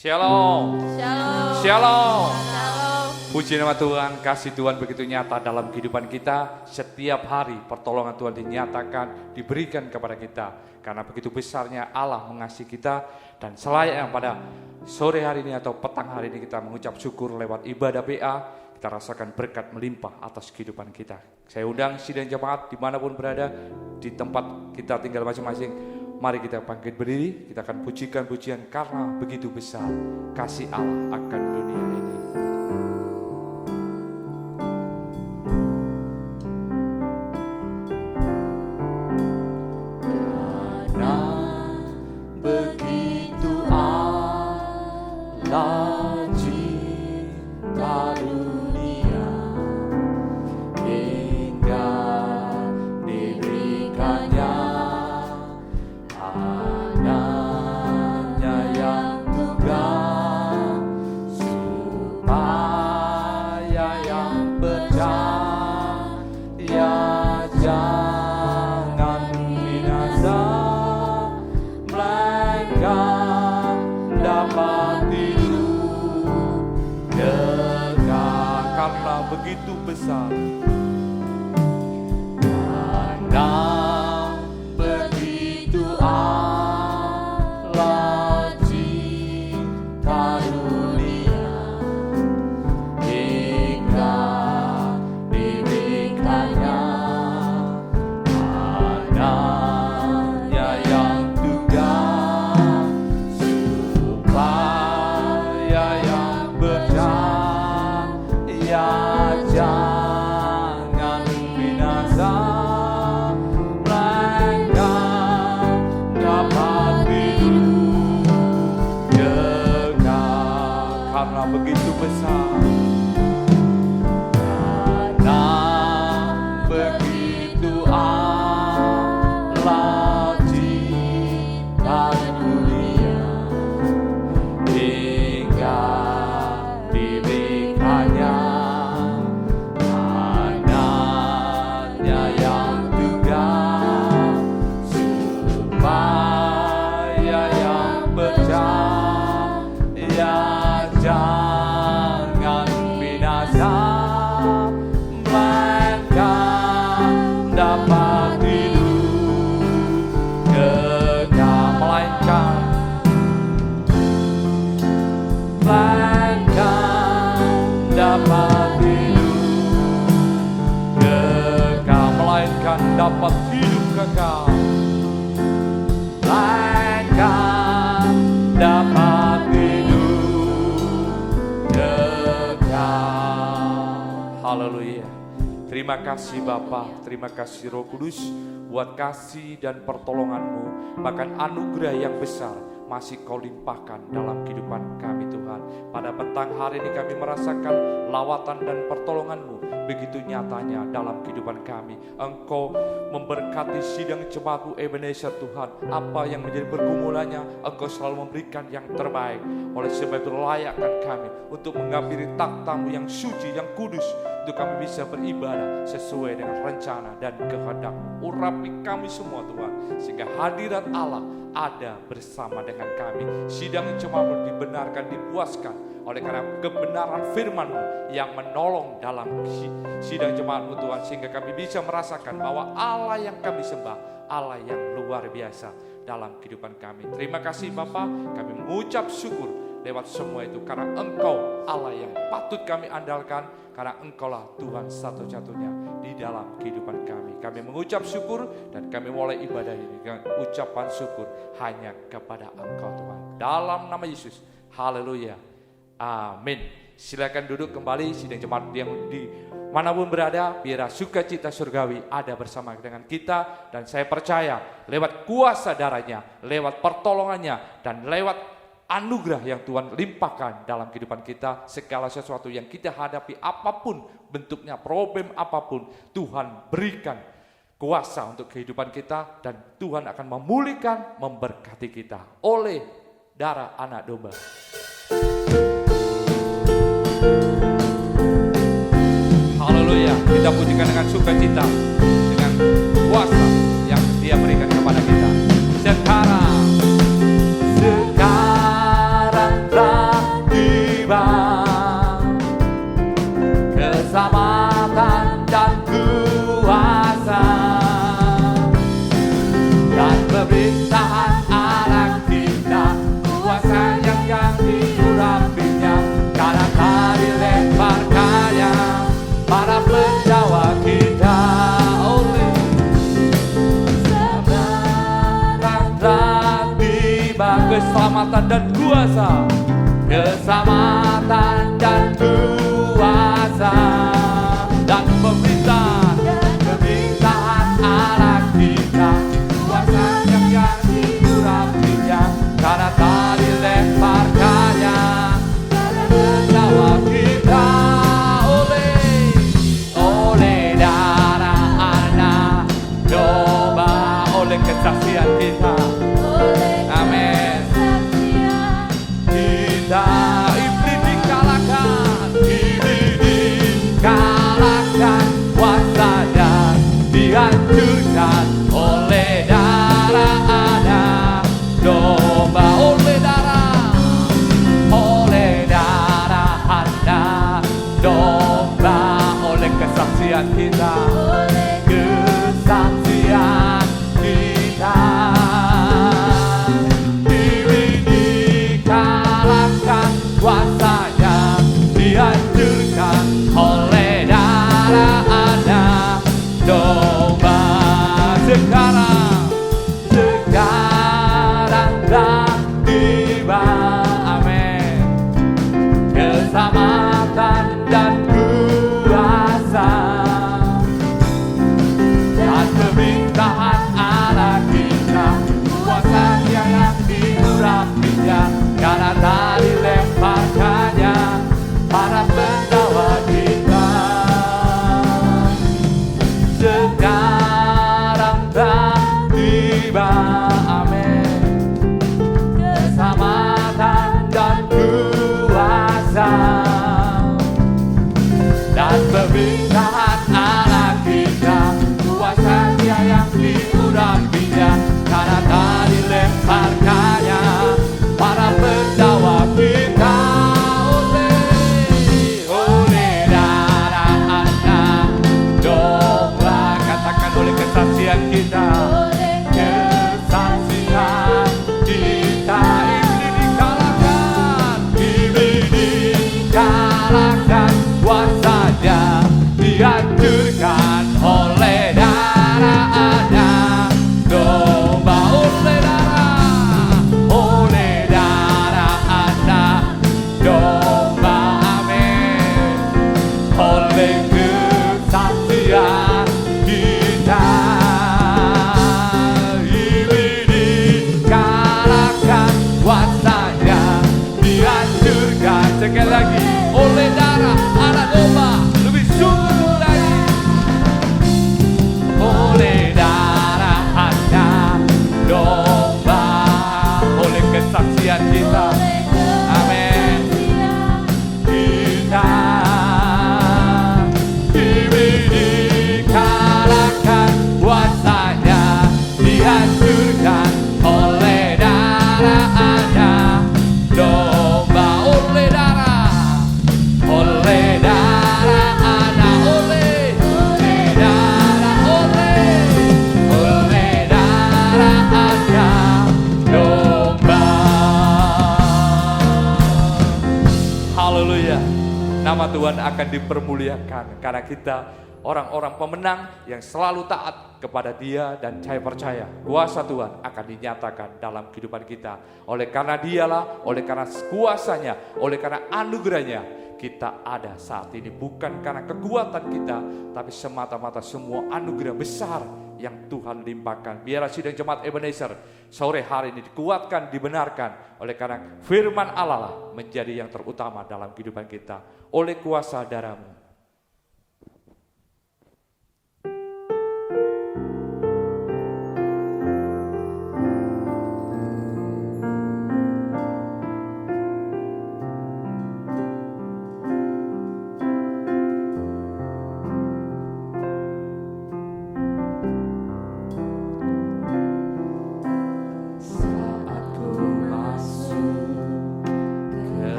Shalom. Shalom. Shalom. Shalom. Puji nama Tuhan, kasih Tuhan begitu nyata dalam kehidupan kita. Setiap hari pertolongan Tuhan dinyatakan, diberikan kepada kita. Karena begitu besarnya Allah mengasihi kita. Dan selayaknya pada sore hari ini atau petang hari ini kita mengucap syukur lewat ibadah BA. Kita rasakan berkat melimpah atas kehidupan kita. Saya undang sidang jemaat dimanapun berada, di tempat kita tinggal masing-masing. Mari kita bangkit berdiri, kita akan pujikan pujian karena begitu besar kasih Allah akan dunia ini. Karena begitu Allah cinta dunia hingga diberikannya anaknya yang tunggal supaya yang percaya jangan binasa melainkan dapat hidup kekal. Karena begitu besar, karena begitu Allah cinta dunia hingga diberikannya anaknya yang tunggal supaya yang percaya jangan binasa melainkan dapat hidup kekal. Karena begitu besar, karena begitu Allah cinta dunia hingga diberikannya anaknya yang tunggal supaya yang percaya jangan binasa melainkan dapat hidup kekal. Melainkan dapat hidup kekal. Melainkan dapat hidup kekal. Melainkan dapat hidup kekal. Haleluya. Terima kasih Bapa, terima kasih Roh Kudus buat kasih dan pertolongan-Mu, bahkan anugerah yang besar masih Kau limpahkan dalam kehidupan kami Tuhan. Pada petang hari ini kami merasakan lawatan dan pertolongan-Mu begitu nyatanya dalam kehidupan kami. Engkau memberkati sidang jemaat-Mu Ebenezer Tuhan. Apa yang menjadi pergumulannya, Engkau selalu memberikan yang terbaik. Oleh sebab itu layakkan kami untuk menghampiri takhta-Mu yang suci, yang kudus, untuk kami bisa beribadah sesuai dengan rencana dan kehendak. Urapi kami semua Tuhan, sehingga hadirat Allah ada bersama dengan kami. Sidang jemaat dibenarkan, dipuaskan oleh karena kebenaran firman-Mu yang menolong dalam sidang jemaat-Mu Tuhan, sehingga kami bisa merasakan bahwa Allah yang kami sembah, Allah yang luar biasa dalam kehidupan kami. Terima kasih Bapa, kami mengucap syukur lewat semua itu karena Engkau Allah yang patut kami andalkan, karena Engkaulah Tuhan satu-satunya di dalam kehidupan kami. Kami mengucap syukur dan kami mulai ibadah ini dengan ucapan syukur hanya kepada Engkau Tuhan. Dalam nama Yesus, haleluya, amin. Silakan duduk kembali sidang jemaat yang di manapun berada, biar sukacita surgawi ada bersama dengan kita. Dan saya percaya lewat kuasa darahnya, lewat pertolongannya, dan lewat anugerah yang Tuhan limpahkan dalam kehidupan kita, segala sesuatu yang kita hadapi apapun bentuknya, problem apapun, Tuhan berikan kuasa untuk kehidupan kita, dan Tuhan akan memulihkan, memberkati kita oleh darah anak domba. Haleluya, kita pujikan dengan sukacita, dengan kuasa yang Dia berikan kepada kita. Sekarang keselamatan dan kuasa, keselamatan dan kuasa, dan pemerintahan Allah kita, kuasa yang diurapinya, karena tak dilemparkannya menjawab kita oleh darah anak domba, oleh kesaksian kita. Amin. Kita iblis dikalahkan, kuasanya dihancurkan oleh darah anak domba, oleh darah anak domba, oleh kesaksian kita, kesaksian kita. Kuasanya dihancurkan oleh darah anak domba. Sekarang telah tiba, amin, keselamatan dan kuasa, dan pemerintahan Allah kita, kuasa yang diurapinya, karena tak dilemparkannya para pendakwa kita. Sekarang telah tiba, amin, keselamatan dan kuasa, dan pemerintahan Allah kita, kuasa yang diurapinya, karena tak dilemparkannya para pendakwa kita, oleh darah anak domba. Katakan oleh kesaksian kita, kesaksian kita. Iblis dikalahkan, kuasanya dihancurkan oleh darah anak domba, oleh darah anak domba, amin, oleh kesaksian kita. Iblis dikalahkan, kuasanya dihancurkan. Sekali lagi, oleh darah anak domba, lebih sungguh lagi, oleh darah anak domba, oleh kesaksian kita, amin, kita. Iblis dikalahkan, kuasanya dihancurkan oleh darah anak domba, oleh darah anak, oleh darah anak domba. Haleluya. Nama Tuhan akan dipermuliakan karena kita orang-orang pemenang yang selalu taat kepada Dia, dan saya percaya kuasa Tuhan akan dinyatakan dalam kehidupan kita. Oleh karena Dialah, oleh karena kuasanya, oleh karena anugerahnya, kita ada saat ini bukan karena kekuatan kita, tapi semata-mata semua anugerah besar yang Tuhan limpahkan. Biarlah sidang jemaat Ebenezer sore hari ini dikuatkan, dibenarkan oleh karena firman Allah lah menjadi yang terutama dalam kehidupan kita oleh kuasa darah-Mu.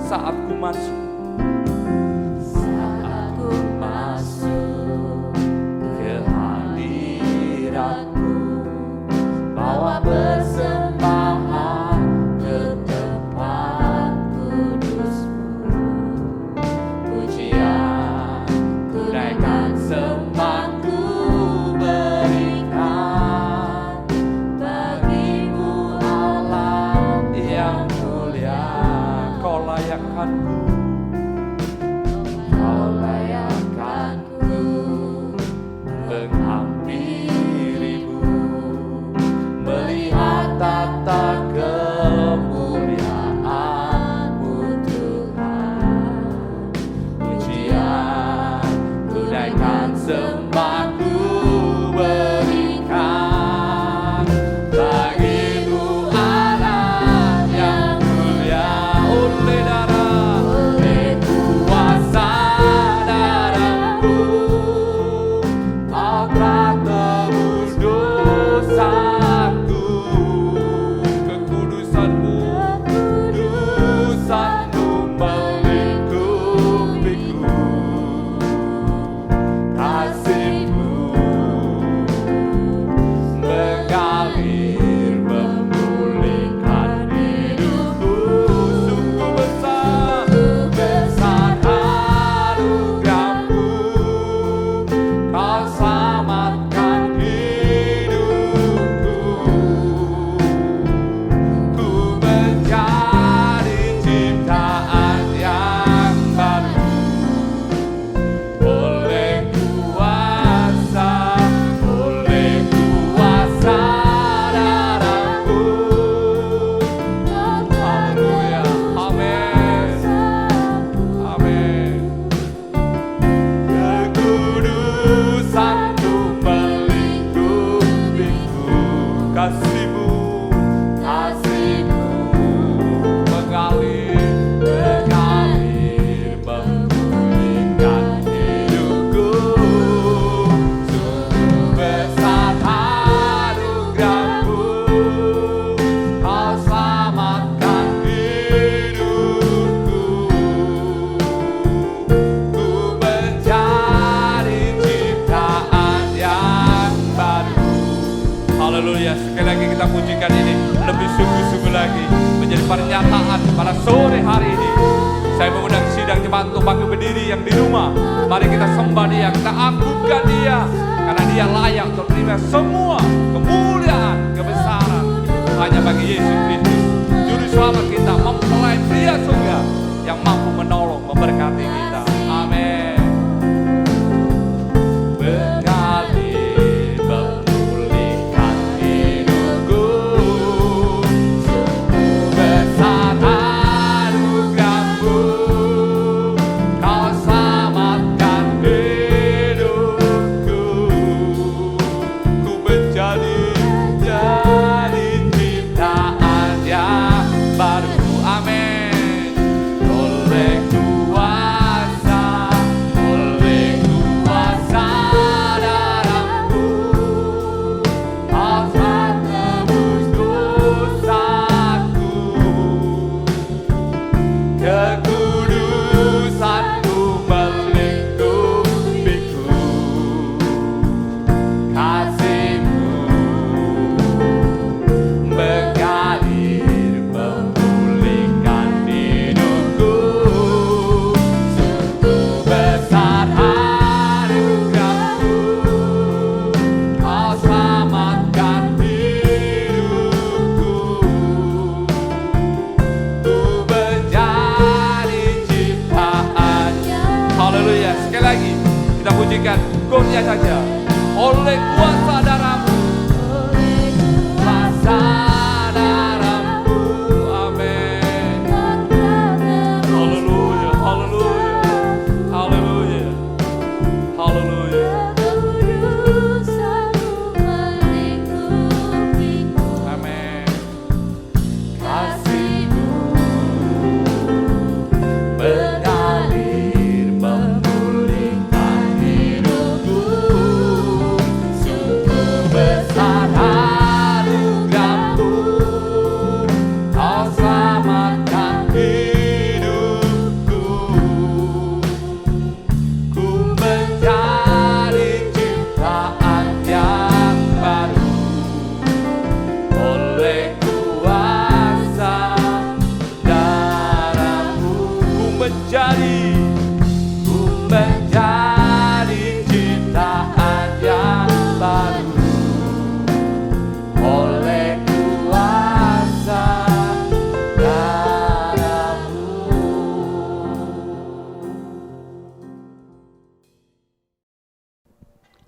saat ku masuk. Saat ku masuk ke hadirat-Mu, bawa persembahan ke tempat kudus-Mu. Pujian ku naikkan, sembah ku berikan bagi-Mu Allah yang mulia. Kau layakkanku, Kau layakkanku menghampiri-Mu, melihat tata kemuliaan-Mu Tuhan. Pujian ku naikkan, sembah ku berikan bagi-Mu Allah yang mulia. oleh darah Oleh kuasa darah-Mu, Kau telah tebus dosaku. kekudusan-Mu, Kudusan-Mu melingkupiku. Kasih-Mu mengalir memulihkan hidupku. sungguh besar Besar anugerah-Mu, Kau selamatkan hidupku. Ku menjadi ciptaan yang baru oleh kuasa darah-Mu. Haleluya, amin, amin. Kekudusan-Mu melingkupiku. Kasih-Mu Kasih-Mu mengalir memulihkan hidupku. Sungguh besar anugerah-Mu, Kau selamatkan hidupku. Ku menjadi ciptaan yang baru. Haleluya, sekali lagi kita pujikan ini lebih sungguh-sungguh lagi menjadi pernyataan pada sore hari ini. Saya mengundang sidang jemaat untuk bangkit berdiri yang di rumah. Mari kita sembah Dia, kita agungkan Dia, karena Dia layak untuk menerima semua kemuliaan, kebesaran hanya bagi Yesus Kristus, Juru Selamat kita, mempelai pria surga yang mampu menolong, memberkati kita. Amin. Mengalir memulihkan hidupku. Sungguh besar anugerah-Mu, Kau selamatkan hidupku. Ku menjadi Ciptaan yang baru. Amin. Oleh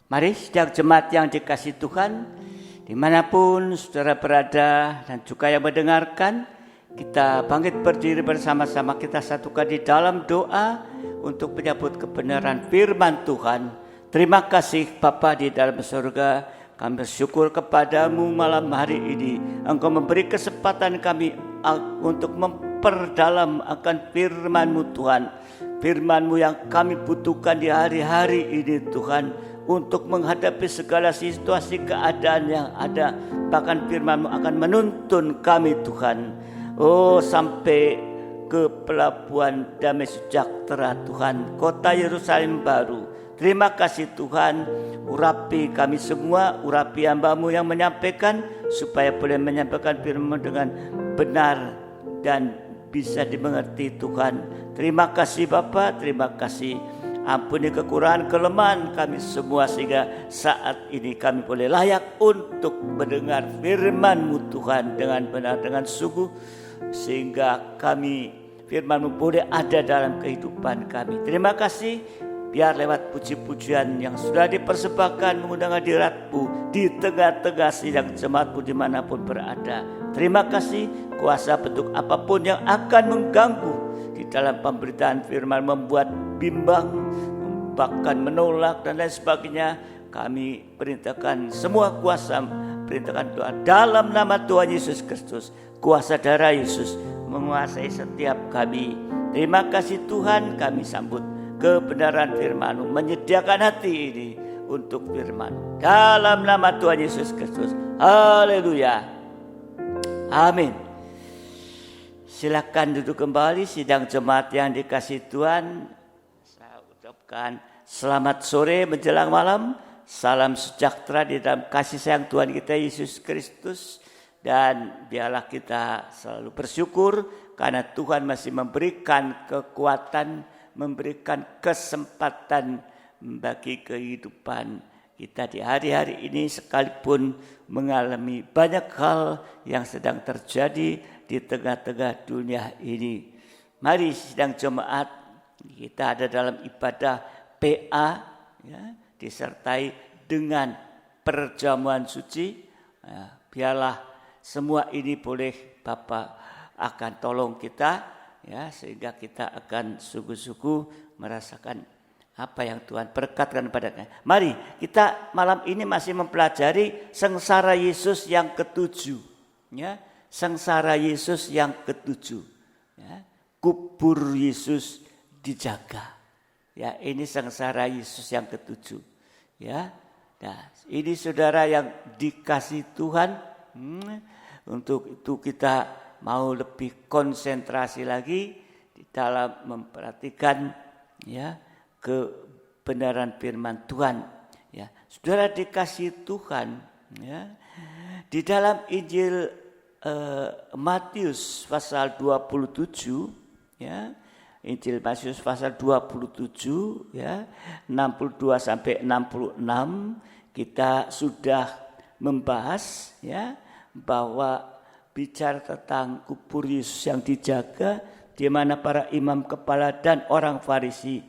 Mari sidang jemaat yang dikasihi Tuhan, dimanapun saudara berada dan juga yang mendengarkan, kita bangkit berdiri bersama-sama, kita satukan di dalam doa untuk menyambut kebenaran firman Tuhan. Terima kasih Bapa di dalam surga, kami bersyukur kepadamu malam hari ini. Engkau memberi kesempatan kami untuk memperdalam akan firman-Mu Tuhan. Firman-Mu yang kami butuhkan di hari-hari ini Tuhan, untuk menghadapi segala situasi keadaan yang ada. Bahkan firman-Mu akan menuntun kami Tuhan, sampai ke pelabuhan damai sejahtera Tuhan, kota Yerusalem baru. Terima kasih Tuhan, urapi kami semua, urapi hamba-Mu yang menyampaikan, supaya boleh menyampaikan firman-Mu dengan benar dan bisa dimengerti Tuhan. Terima kasih Bapa, terima kasih. Ampuni kekurangan kelemahan kami semua, sehingga saat ini kami boleh layak untuk mendengar firman-Mu Tuhan dengan benar, dengan sungguh, sehingga kami firman-Mu boleh ada dalam kehidupan kami. Terima kasih, biar lewat puji-pujian yang sudah dipersembahkan mengundang hadirat-Mu di tengah-tengah sidang jemaat-Mu dimanapun berada. Terima kasih, kuasa bentuk apapun yang akan mengganggu di dalam pemberitaan firman, membuat bimbang, bahkan menolak dan lain sebagainya, kami perintahkan semua kuasa, perintahkan doa dalam nama Tuhan Yesus Kristus. Kuasa darah Yesus menguasai setiap kami. Terima kasih Tuhan, kami sambut kebenaran firman-Mu, menyediakan hati ini untuk firman. Dalam nama Tuhan Yesus Kristus. Haleluya. Amin. Silakan duduk kembali sidang jemaat yang dikasihi Tuhan. Saya ucapkan selamat sore menjelang malam. Salam sejahtera di dalam kasih sayang Tuhan kita Yesus Kristus. Dan biarlah kita selalu bersyukur karena Tuhan masih memberikan kekuatan, memberikan kesempatan bagi kehidupan kita di hari-hari ini, sekalipun mengalami banyak hal yang sedang terjadi di tengah-tengah dunia ini. Mari sidang jemaat, kita ada dalam ibadah PA, ya, disertai dengan perjamuan suci. Ya, biarlah semua ini boleh Bapak akan tolong kita, ya, sehingga kita akan sungguh-sungguh merasakan apa yang Tuhan berkatkan padanya. Mari kita malam ini masih mempelajari sengsara Yesus yang ketujuh, ya, sengsara Yesus yang ketujuh, ya, kubur Yesus dijaga, ya, ini sengsara Yesus yang ketujuh, ya. Nah, ini saudara yang dikasih Tuhan, untuk itu kita mau lebih konsentrasi lagi di dalam memperhatikan, ya, kebenaran firman Tuhan, ya. Saudara dikasih Tuhan, ya, di dalam Injil Matius pasal 27, ya, Injil Matius pasal 27, ya, 62 sampai 66, kita sudah membahas, ya, bahwa bicara tentang kubur Yesus yang dijaga, di mana para imam kepala dan orang Farisi,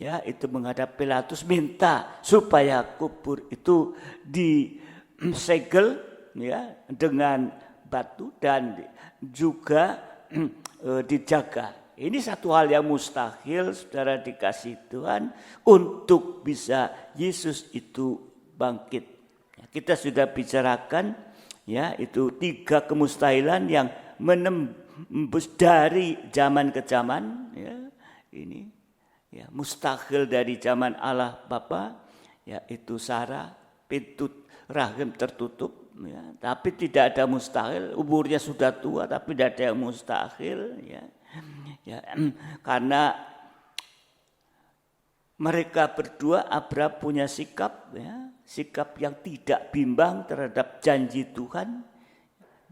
ya, itu menghadap Pilatus minta supaya kubur itu disegel, ya, dengan batu dan juga dijaga. Ini satu hal yang mustahil, saudara dikasih Tuhan, untuk bisa Yesus itu bangkit. Kita sudah bicarakan, ya, itu 3 kemustahilan yang menembus dari zaman ke zaman, ya. Ini, ya, mustahil dari zaman Allah Bapa, yaitu Sarah, pintu rahim tertutup, ya. Tapi tidak ada mustahil, umurnya sudah tua tapi tidak ada yang mustahil, ya. Ya, karena mereka berdua, Abraham punya sikap, ya, sikap yang tidak bimbang terhadap janji Tuhan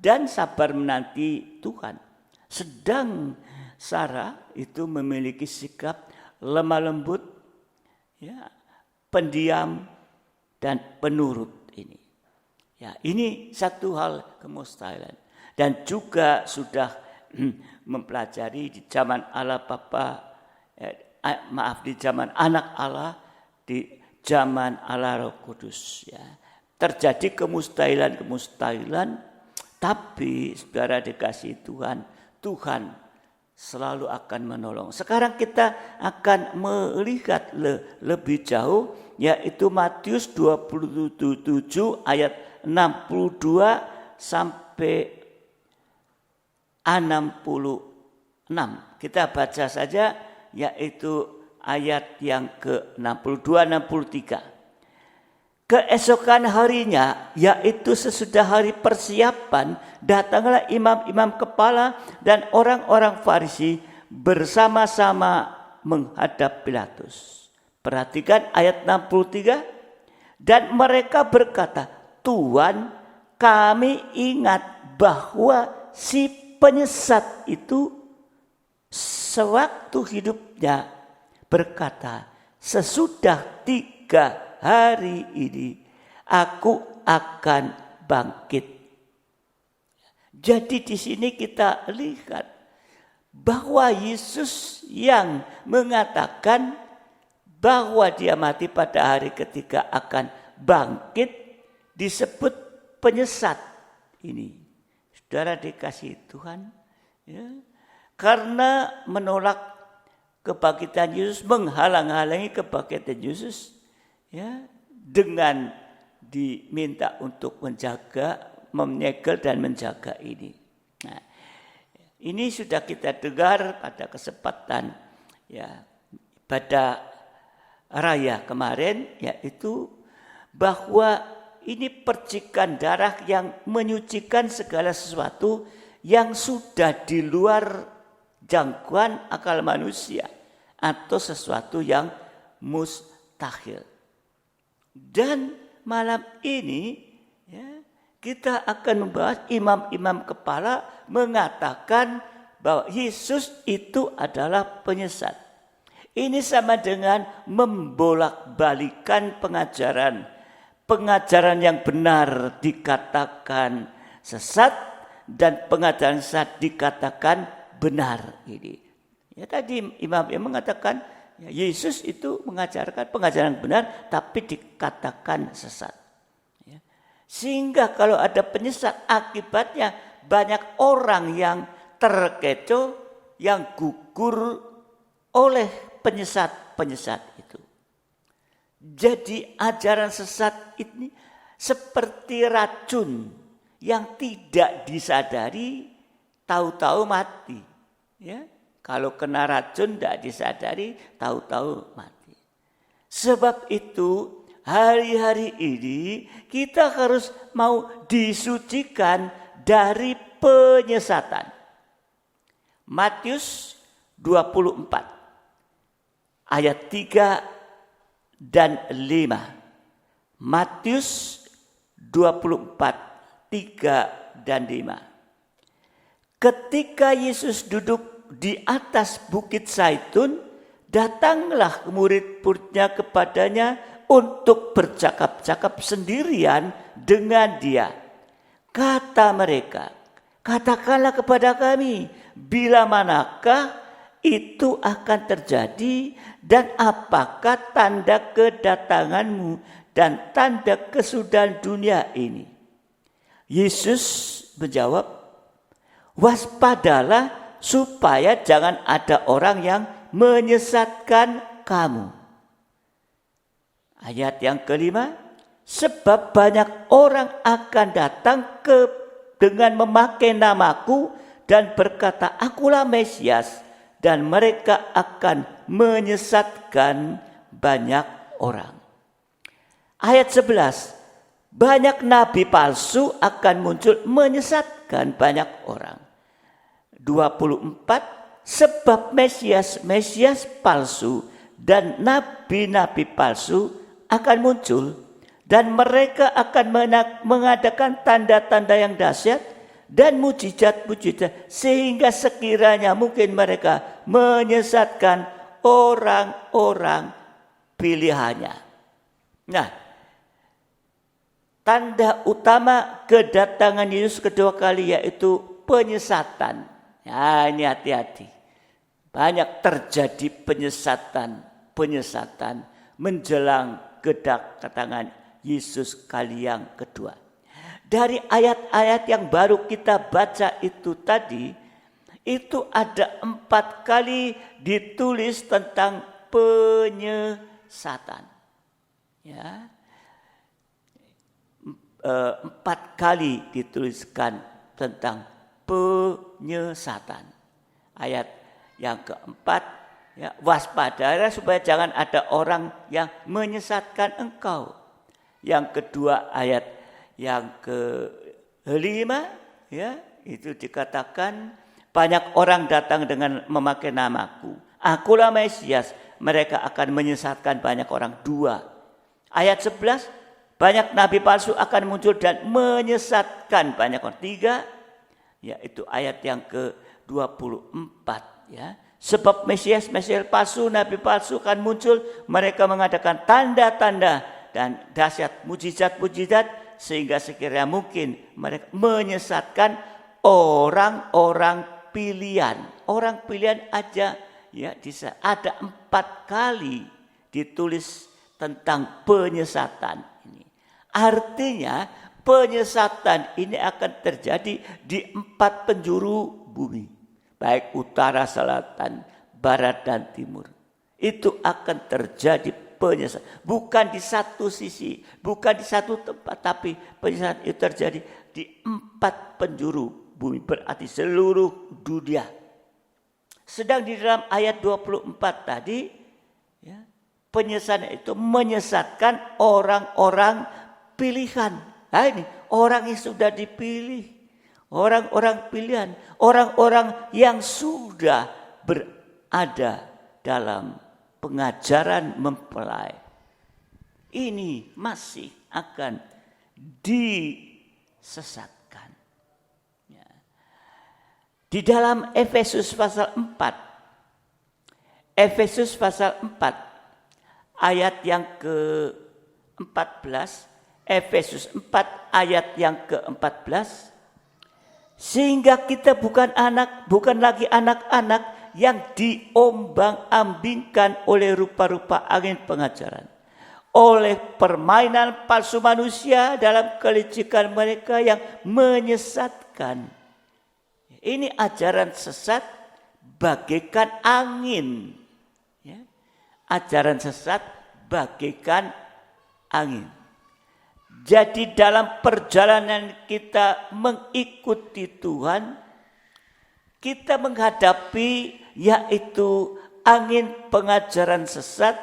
dan sabar menanti Tuhan. Sedang Sarah itu memiliki sikap lemah lembut, ya, pendiam dan penurut ini. Ya, ini satu hal kemustahilan. Dan juga sudah mempelajari di zaman Allah Bapa, di zaman anak Allah, zaman Allah Roh Kudus. Ya. Terjadi kemustahilan, tapi saudara dikasih Tuhan, Tuhan selalu akan menolong. Sekarang kita akan melihat lebih jauh, yaitu Matius 27 ayat 62 sampai 66. Kita baca saja, yaitu ayat yang ke-62-63. Keesokan harinya, yaitu sesudah hari persiapan, datanglah imam-imam kepala dan orang-orang Farisi bersama-sama menghadap Pilatus. Perhatikan ayat 63. Dan mereka berkata, Tuan, kami ingat bahwa si penyesat itu sewaktu hidupnya berkata, sesudah 3 hari ini aku akan bangkit. Jadi di sini kita lihat bahwa Yesus yang mengatakan bahwa dia mati pada hari ketiga akan bangkit disebut penyesat ini. Saudara dikasih Tuhan, ya, karena menolak kebangkitan Yesus, menghalang-halangi kebangkitan Yesus, ya, dengan diminta untuk menjaga, menyegel dan menjaga ini. Nah, ini sudah kita dengar pada kesempatan ya pada raya kemarin, yaitu bahwa ini percikan darah yang menyucikan segala sesuatu yang sudah di luar jangkauan akal manusia atau sesuatu yang mustahil. Dan malam ini ya, kita akan membahas imam-imam kepala mengatakan bahwa Yesus itu adalah penyesat. Ini sama dengan membolak-balikan pengajaran. Pengajaran yang benar dikatakan sesat dan pengajaran sesat dikatakan benar. Ini. Ya, tadi imam yang mengatakan ya, Yesus itu mengajarkan pengajaran benar tapi dikatakan sesat. Ya. Sehingga kalau ada penyesat akibatnya banyak orang yang terkecoh, yang gugur oleh penyesat-penyesat itu. Jadi ajaran sesat ini seperti racun yang tidak disadari, tahu-tahu mati. Ya. Kalau kena racun tidak disadari, tahu-tahu mati. Sebab itu hari-hari ini kita harus mau disucikan dari penyesatan. Matius 24 ayat 3 dan 5. Matius 24 3 dan 5. Ketika Yesus duduk di atas bukit Zaitun, datanglah murid-muridnya kepadanya untuk bercakap-cakap sendirian dengan dia. Kata mereka, katakanlah kepada kami, bila manakah itu akan terjadi dan apakah tanda kedatanganmu dan tanda kesudahan dunia ini? Yesus menjawab, waspadalah supaya jangan ada orang yang menyesatkan kamu. Ayat yang kelima, sebab banyak orang akan datang dengan memakai namaku dan berkata, akulah Mesias, dan mereka akan menyesatkan banyak orang. Ayat 11, banyak nabi palsu akan muncul menyesatkan banyak orang. 24, sebab Mesias palsu dan nabi-nabi palsu akan muncul dan mereka akan mengadakan tanda-tanda yang dahsyat dan mujizat-mujizat sehingga sekiranya mungkin mereka menyesatkan orang-orang pilihannya. Nah, tanda utama kedatangan Yesus kedua kali yaitu penyesatan. Ya, ini hati-hati. Banyak terjadi penyesatan menjelang kedatangan Yesus kali yang kedua. Dari ayat-ayat yang baru kita baca itu tadi, itu ada 4 kali ditulis tentang penyesatan. Ya. 4 kali dituliskan tentang penyesatan. Ayat yang keempat, ya, waspadalah supaya jangan ada orang yang menyesatkan engkau. Yang kedua ayat yang kelima, ya, itu dikatakan banyak orang datang dengan memakai namaku. Akulah Mesias, mereka akan menyesatkan banyak orang. 2. Ayat 11, banyak nabi palsu akan muncul dan menyesatkan banyak orang. 3, yaitu ayat yang ke-24, ya. Sebab Mesias palsu, nabi palsu akan muncul, mereka mengadakan tanda-tanda dan dahsyat mujizat-mujizat sehingga sekiranya mungkin mereka menyesatkan orang-orang pilihan. Orang pilihan aja, ya, ada 4 kali ditulis tentang penyesatan ini. Artinya penyesatan ini akan terjadi di 4 penjuru bumi, baik utara, selatan, barat, dan timur. Itu akan terjadi penyesatan, bukan di satu sisi, bukan di satu tempat, tapi penyesatan itu terjadi di 4 penjuru bumi, berarti seluruh dunia. Sedang di dalam ayat 24 tadi, ya, penyesatan itu menyesatkan orang-orang pilihan. Nah, ini orang yang sudah dipilih, orang-orang pilihan, orang-orang yang sudah berada dalam pengajaran mempelai. Ini masih akan disesatkan. Ya. Di dalam Efesus pasal 4, Efesus pasal 4 ayat yang ke-14, Efesus 4 ayat yang ke-14, sehingga kita bukan lagi anak-anak yang diombang-ambingkan oleh rupa-rupa angin pengajaran, oleh permainan palsu manusia dalam kelicikan mereka yang menyesatkan. Ini ajaran sesat bagaikan angin. Ya. Ajaran sesat bagaikan angin. Jadi dalam perjalanan kita mengikuti Tuhan, kita menghadapi yaitu angin pengajaran sesat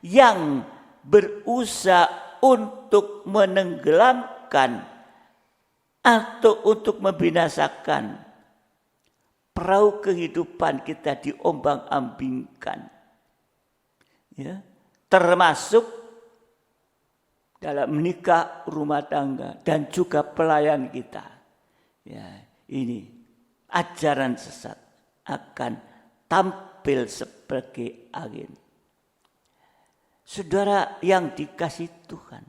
yang berusaha untuk menenggelamkan atau untuk membinasakan perahu kehidupan kita, diombang-ambingkan. Ya, termasuk dalam menikah, rumah tangga, dan juga pelayan kita. Ya, ini ajaran sesat akan tampil sebagai angin. Saudara yang dikasihi Tuhan,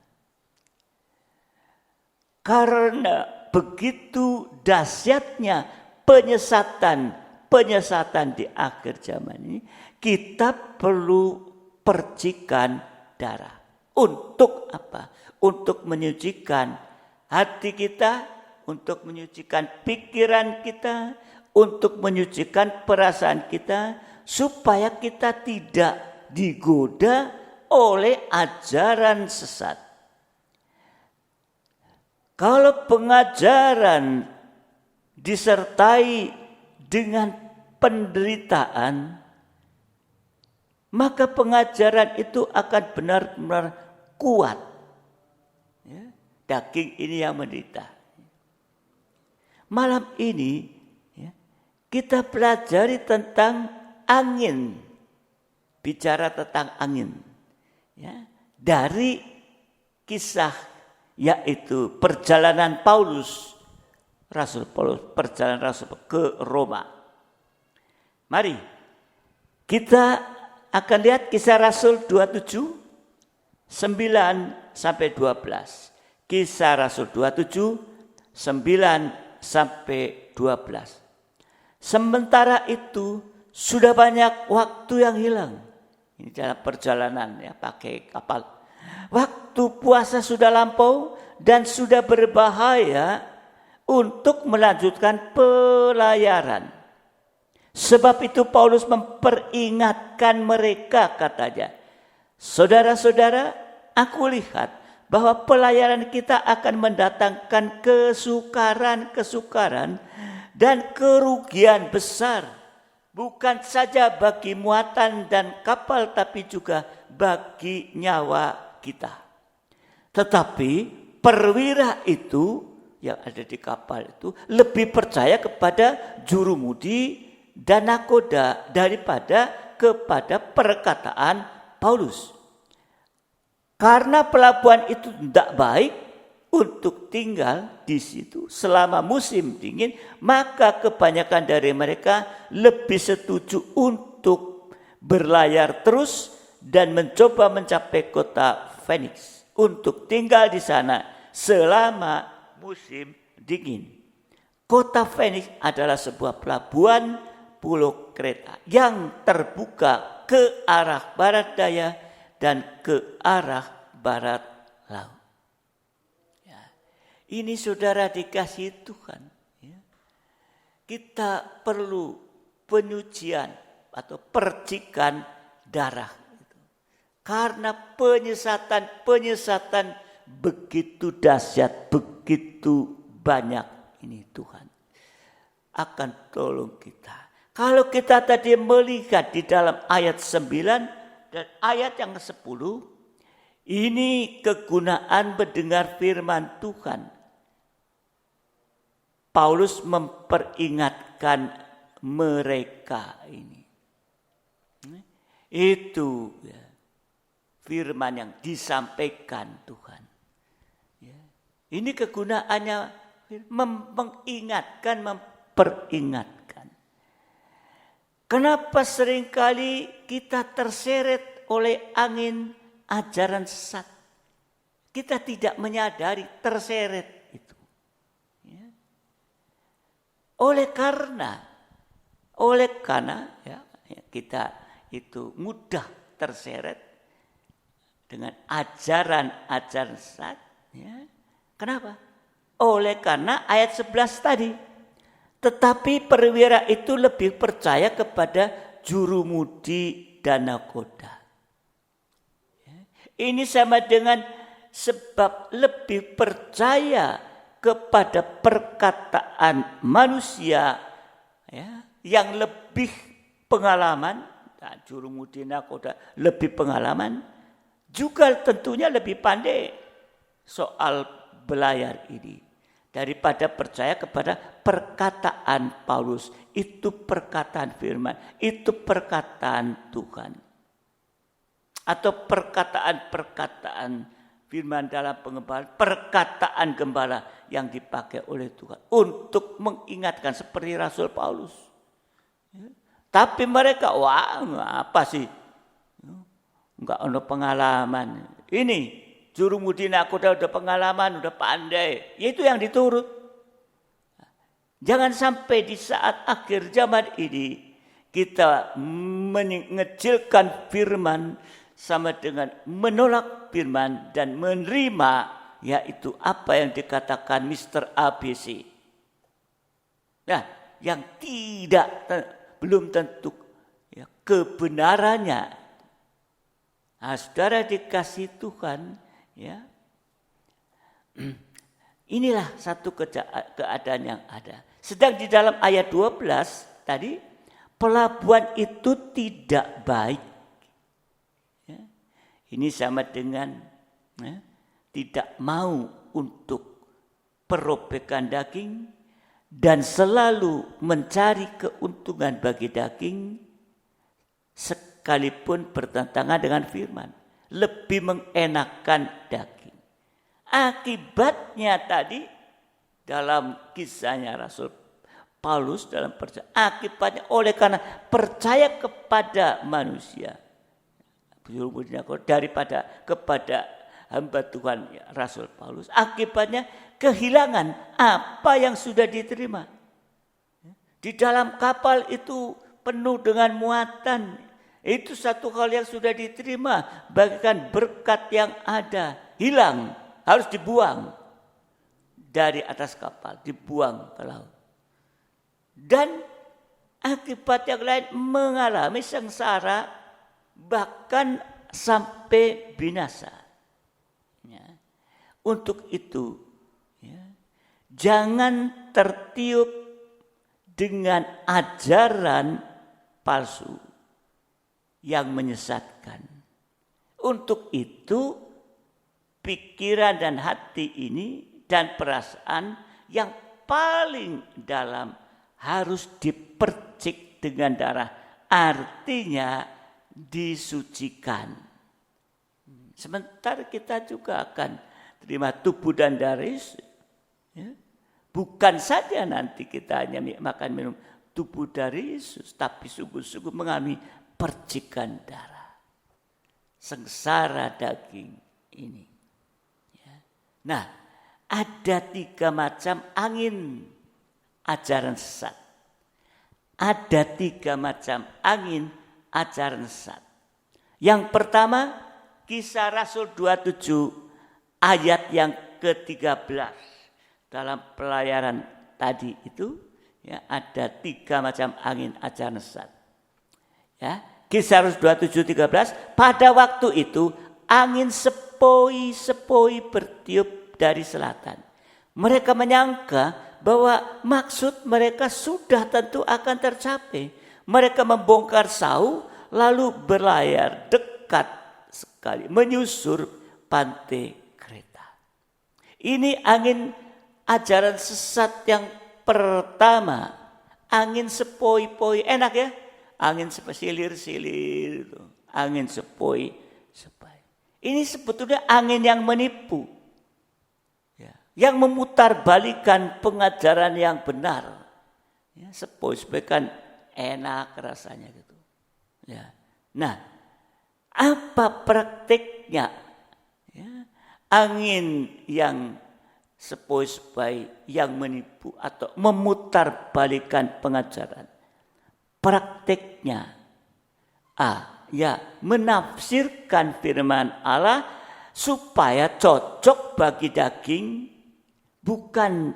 karena begitu dahsyatnya penyesatan di akhir zaman ini, kita perlu percikan darah. Untuk apa? Untuk menyucikan hati kita, untuk menyucikan pikiran kita, untuk menyucikan perasaan kita, supaya kita tidak digoda oleh ajaran sesat. Kalau pengajaran disertai dengan penderitaan, maka pengajaran itu akan benar-benar kuat. Ya, daging ini yang menderita. Malam ini ya, kita pelajari tentang angin. Bicara tentang angin. Ya, dari kisah yaitu perjalanan Paulus, Rasul Paulus, perjalanan Rasul ke Roma. Mari kita akan lihat Kisah Rasul 27 9 sampai 12. Kisah Rasul 27 9 sampai 12. Sementara itu sudah banyak waktu yang hilang. Ini dalam perjalanan ya, pakai kapal. Waktu puasa sudah lampau dan sudah berbahaya untuk melanjutkan pelayaran. Sebab itu Paulus memperingatkan mereka, katanya, saudara-saudara, aku lihat bahwa pelayaran kita akan mendatangkan kesukaran dan kerugian besar. Bukan saja bagi muatan dan kapal, tapi juga bagi nyawa kita. Tetapi perwira itu yang ada di kapal itu lebih percaya kepada jurumudi dan nakoda daripada kepada perkataan Paulus. Karena pelabuhan itu tidak baik untuk tinggal di situ selama musim dingin, maka kebanyakan dari mereka lebih setuju untuk berlayar terus dan mencoba mencapai kota Phoenix untuk tinggal di sana selama musim dingin. Kota Phoenix adalah sebuah pelabuhan pulau Kreta yang terbuka ke arah barat daya dan ke arah barat laut. Ini saudara dikasihi Tuhan. Kita perlu penyucian atau percikan darah. Karena penyesatan begitu dahsyat, begitu banyak ini Tuhan akan tolong kita. Kalau kita tadi melihat di dalam ayat 9 dan ayat yang ke-10, ini kegunaan mendengar firman Tuhan. Paulus memperingatkan mereka ini. Itu ya, firman yang disampaikan Tuhan. Ya. Ini kegunaannya mengingatkan, memperingatkan. Kenapa seringkali kita terseret oleh angin ajaran sesat? Kita tidak menyadari terseret. Oleh karena ya, kita itu mudah terseret dengan ajaran-ajaran sesat. Ya. Kenapa? Oleh karena ayat 11 tadi. Tetapi perwira itu lebih percaya kepada jurumudi dan nakoda. Ya. Ini sama dengan sebab lebih percaya kepada perkataan manusia ya, yang lebih pengalaman, nah, jurumudi nakoda lebih pengalaman, juga tentunya lebih pandai soal belayar ini daripada percaya kepada perkataan Paulus. Itu perkataan firman, itu perkataan Tuhan, atau perkataan-perkataan firman dalam pengembalaan, perkataan gembala yang dipakai oleh Tuhan untuk mengingatkan seperti Rasul Paulus. Ya. Tapi mereka, wah apa sih? Enggak ada pengalaman. Ini jurumudi nakoda udah pengalaman, udah pandai. Ya itu yang diturut. Jangan sampai di saat akhir zaman ini kita mengecilkan firman sama dengan menolak firman dan menerima yaitu apa yang dikatakan Mr. ABC. Nah, yang belum tentu ya, kebenarannya. Nah, saudara dikasih Tuhan, ya. Inilah satu keadaan yang ada. Sedang di dalam ayat 12 tadi, pelabuhan itu tidak baik. Ya. Ini sama dengan ya, tidak mau untuk perobekan daging dan selalu mencari keuntungan bagi daging sekalipun bertentangan dengan firman. Lebih mengenakan daging. Akibatnya tadi dalam kisahnya Rasul Paulus dalam percaya, akibatnya oleh karena percaya kepada manusia daripada kepada hamba Tuhan Rasul Paulus, akibatnya kehilangan apa yang sudah diterima. Di dalam kapal itu penuh dengan muatan, Itu satu hal yang sudah diterima, bagaikan berkat yang ada, hilang, harus dibuang dari atas kapal, dibuang ke laut. Dan akibat yang lain mengalami sengsara, bahkan sampai binasa. Ya. Untuk itu, ya, jangan tertiup dengan ajaran palsu yang menyesatkan. Untuk itu, pikiran dan hati ini dan perasaan yang paling dalam harus dipercik dengan darah. Artinya disucikan. Sementara kita juga akan terima tubuh dan darah Yesus. Ya. Bukan saja nanti kita hanya makan minum tubuh dari Yesus, tapi sungguh-sungguh mengalami percikan darah. Sengsara daging ini. Ya. Nah, ada 3 macam angin ajaran sesat. Ada 3 macam angin ajaran sesat. Yang pertama, Kisah Rasul 27 ayat yang ke-13. Dalam pelayaran tadi itu, ya, ada 3 macam angin ajaran sesat. Ya, Kisah Rasul 27:13, pada waktu itu angin sepoi-sepoi bertiup dari selatan. Mereka menyangka bahwa maksud mereka sudah tentu akan tercapai. Mereka membongkar sau lalu berlayar dekat sekali menyusur pantai Kreta. Ini angin ajaran sesat yang pertama. Angin sepoi-poi, enak ya? Angin silir-silir itu. Angin sepoi-sepoi. Ini sebetulnya angin yang menipu. Ya, yang memutarbalikkan pengajaran yang benar. Ya, sepoi-sepoi kan enak rasanya gitu. Ya. Nah, apa praktiknya? Ya, angin yang sepoi-sepoi yang menipu atau memutarbalikkan pengajaran. Praktiknya menafsirkan firman Allah supaya cocok bagi daging, bukan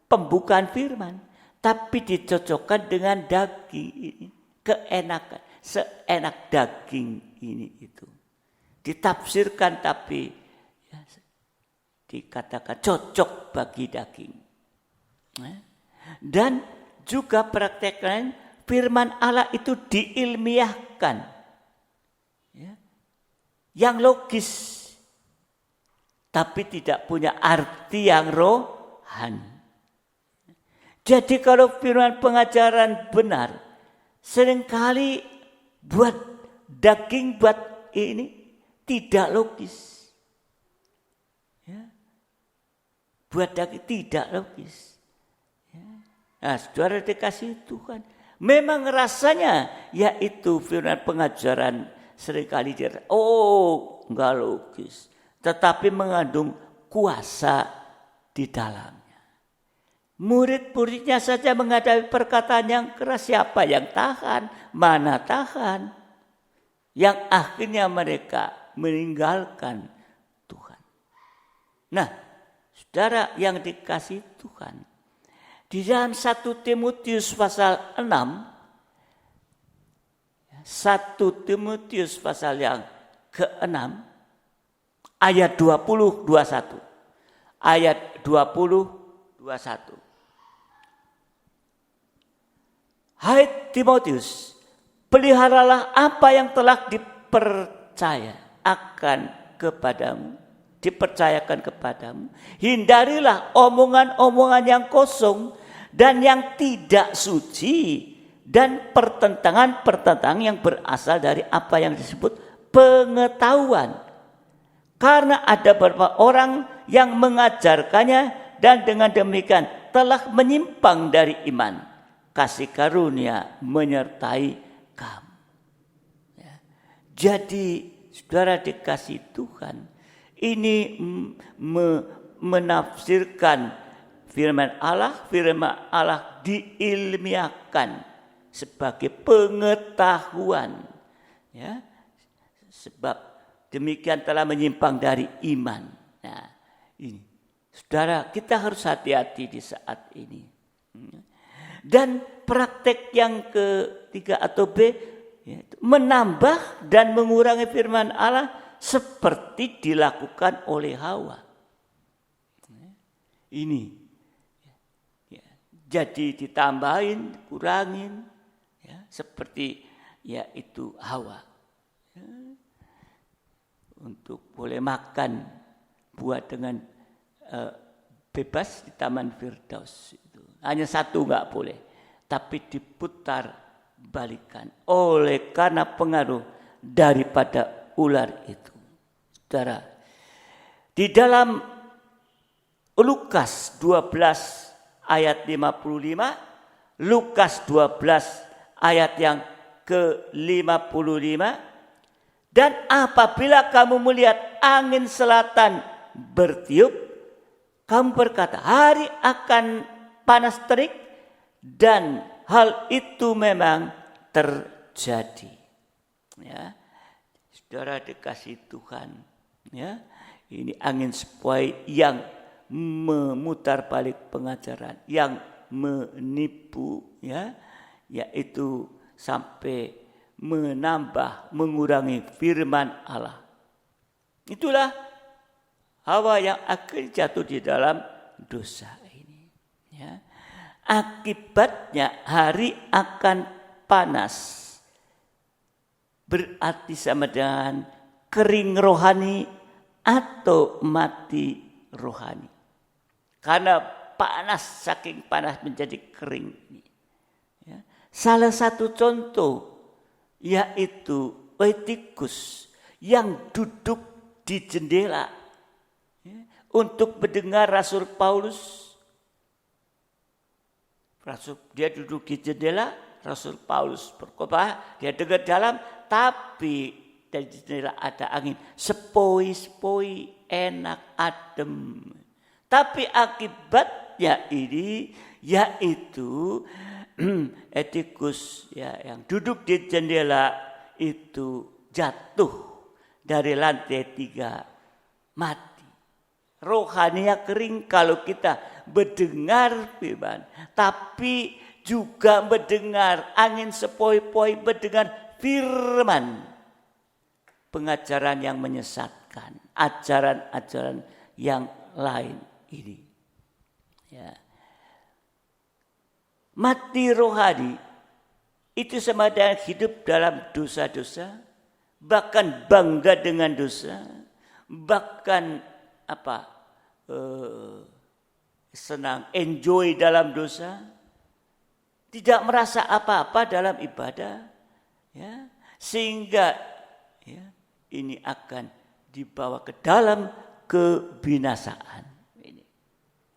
pembukaan firman, tapi dicocokkan dengan daging ini, keenakan, seenak daging ini itu. Ditafsirkan tapi ya, dikatakan cocok bagi daging. Dan juga praktek lain, firman Allah itu diilmiahkan. Ya. Yang logis. Tapi tidak punya arti yang rohani. Jadi kalau firman pengajaran benar, seringkali buat daging, buat ini tidak logis. Ya. Buat daging tidak logis. Ya. Nah, saudara dikasih Tuhan. Memang rasanya yaitu firman pengajaran seringkali enggak logis. Tetapi mengandung kuasa di dalamnya. Murid-muridnya saja menghadapi perkataan yang keras, siapa yang tahan, mana tahan. Yang akhirnya mereka meninggalkan Tuhan. Nah, saudara yang dikasih Tuhan. Di dalam 1 Timotius pasal 6, 1 Timotius pasal yang ke-6, ayat 20-21. Ayat 20-21. Hai Timotius, peliharalah apa yang telah dipercayakan kepadamu. Hindarilah omongan-omongan yang kosong dan yang tidak suci dan pertentangan-pertentangan yang berasal dari apa yang disebut pengetahuan. Karena ada beberapa orang yang mengajarkannya dan dengan demikian telah menyimpang dari iman. Kasih karunia menyertai kamu. Ya. Jadi saudara dikasih Tuhan, ini menafsirkan firman Allah diilmiahkan sebagai pengetahuan Ya, sebab demikian telah menyimpang dari iman. Nah, ini, saudara, kita harus hati-hati di saat ini. Dan praktek yang ketiga atau B, yaitu menambah dan mengurangi firman Allah seperti dilakukan oleh Hawa. Ini, ya, jadi ditambahin, kurangin, ya, seperti yaitu Hawa. Ya, untuk boleh makan buah dengan bebas di Taman Firdaus itu. Hanya satu nggak boleh, tapi diputar balikan oleh karena pengaruh daripada ular itu. Saudara, di dalam Lukas 12 ayat 55, Lukas 12 ayat yang ke-55, dan apabila kamu melihat angin selatan bertiup, kamu berkata, hari akan panas terik, dan hal itu memang terjadi. Ya, saudara dikasih Tuhan, ya, ini angin sepoi yang memutar balik pengajaran, yang menipu, ya, yaitu sampai menambah, mengurangi firman Allah. Itulah Hawa yang akhirnya jatuh di dalam dosa ini. Ya. Akibatnya hari akan panas. Berarti sama dengan kering rohani atau mati rohani. Karena panas, saking panas menjadi kering. Ya. Salah satu contoh yaitu Eutikus yang duduk di jendela, ya, untuk mendengar Rasul Paulus. Dia duduk di jendela, Rasul Paulus berkhotbah, dia dengar dalam, tapi dari jendela ada angin, sepoi-sepoi, enak, adem. Tapi akibatnya ini yaitu Eutikus, ya, yang duduk di jendela itu jatuh dari lantai 3, mati. Rohaninya kering kalau kita mendengar firman, tapi juga mendengar angin sepoi-poi, mendengar firman. Pengajaran yang menyesatkan, ajaran-ajaran yang lain ini. Ya. Mati rohani itu sama dengan hidup dalam dosa-dosa, bahkan bangga dengan dosa, bahkan senang, enjoy dalam dosa, tidak merasa apa-apa dalam ibadah, ya, sehingga, ya, ini akan dibawa ke dalam kebinasaan. Ini,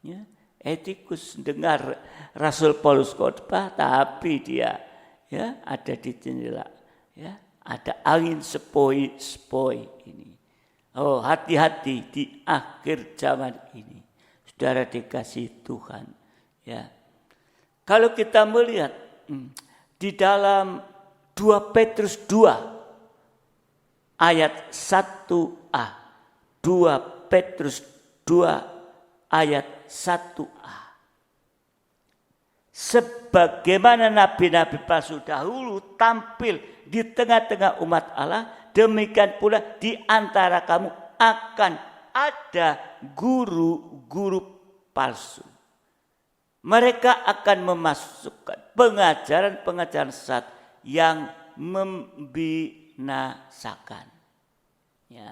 ya. Eutikus dengar Rasul Paulus khotbah, tapi dia, ya, ada di jendela, ya, ada angin sepoi-sepoi ini. Oh, hati-hati di akhir zaman ini, saudara dikasih Tuhan, ya. Kalau kita melihat di dalam 2 Petrus 2 ayat 1a, 2 Petrus 2 ayat 1a. Sebagaimana nabi-nabi palsu dahulu tampil di tengah-tengah umat Allah, demikian pula di antara kamu akan ada guru-guru palsu. Mereka akan memasukkan pengajaran-pengajaran sesat yang membinasakan. Ya,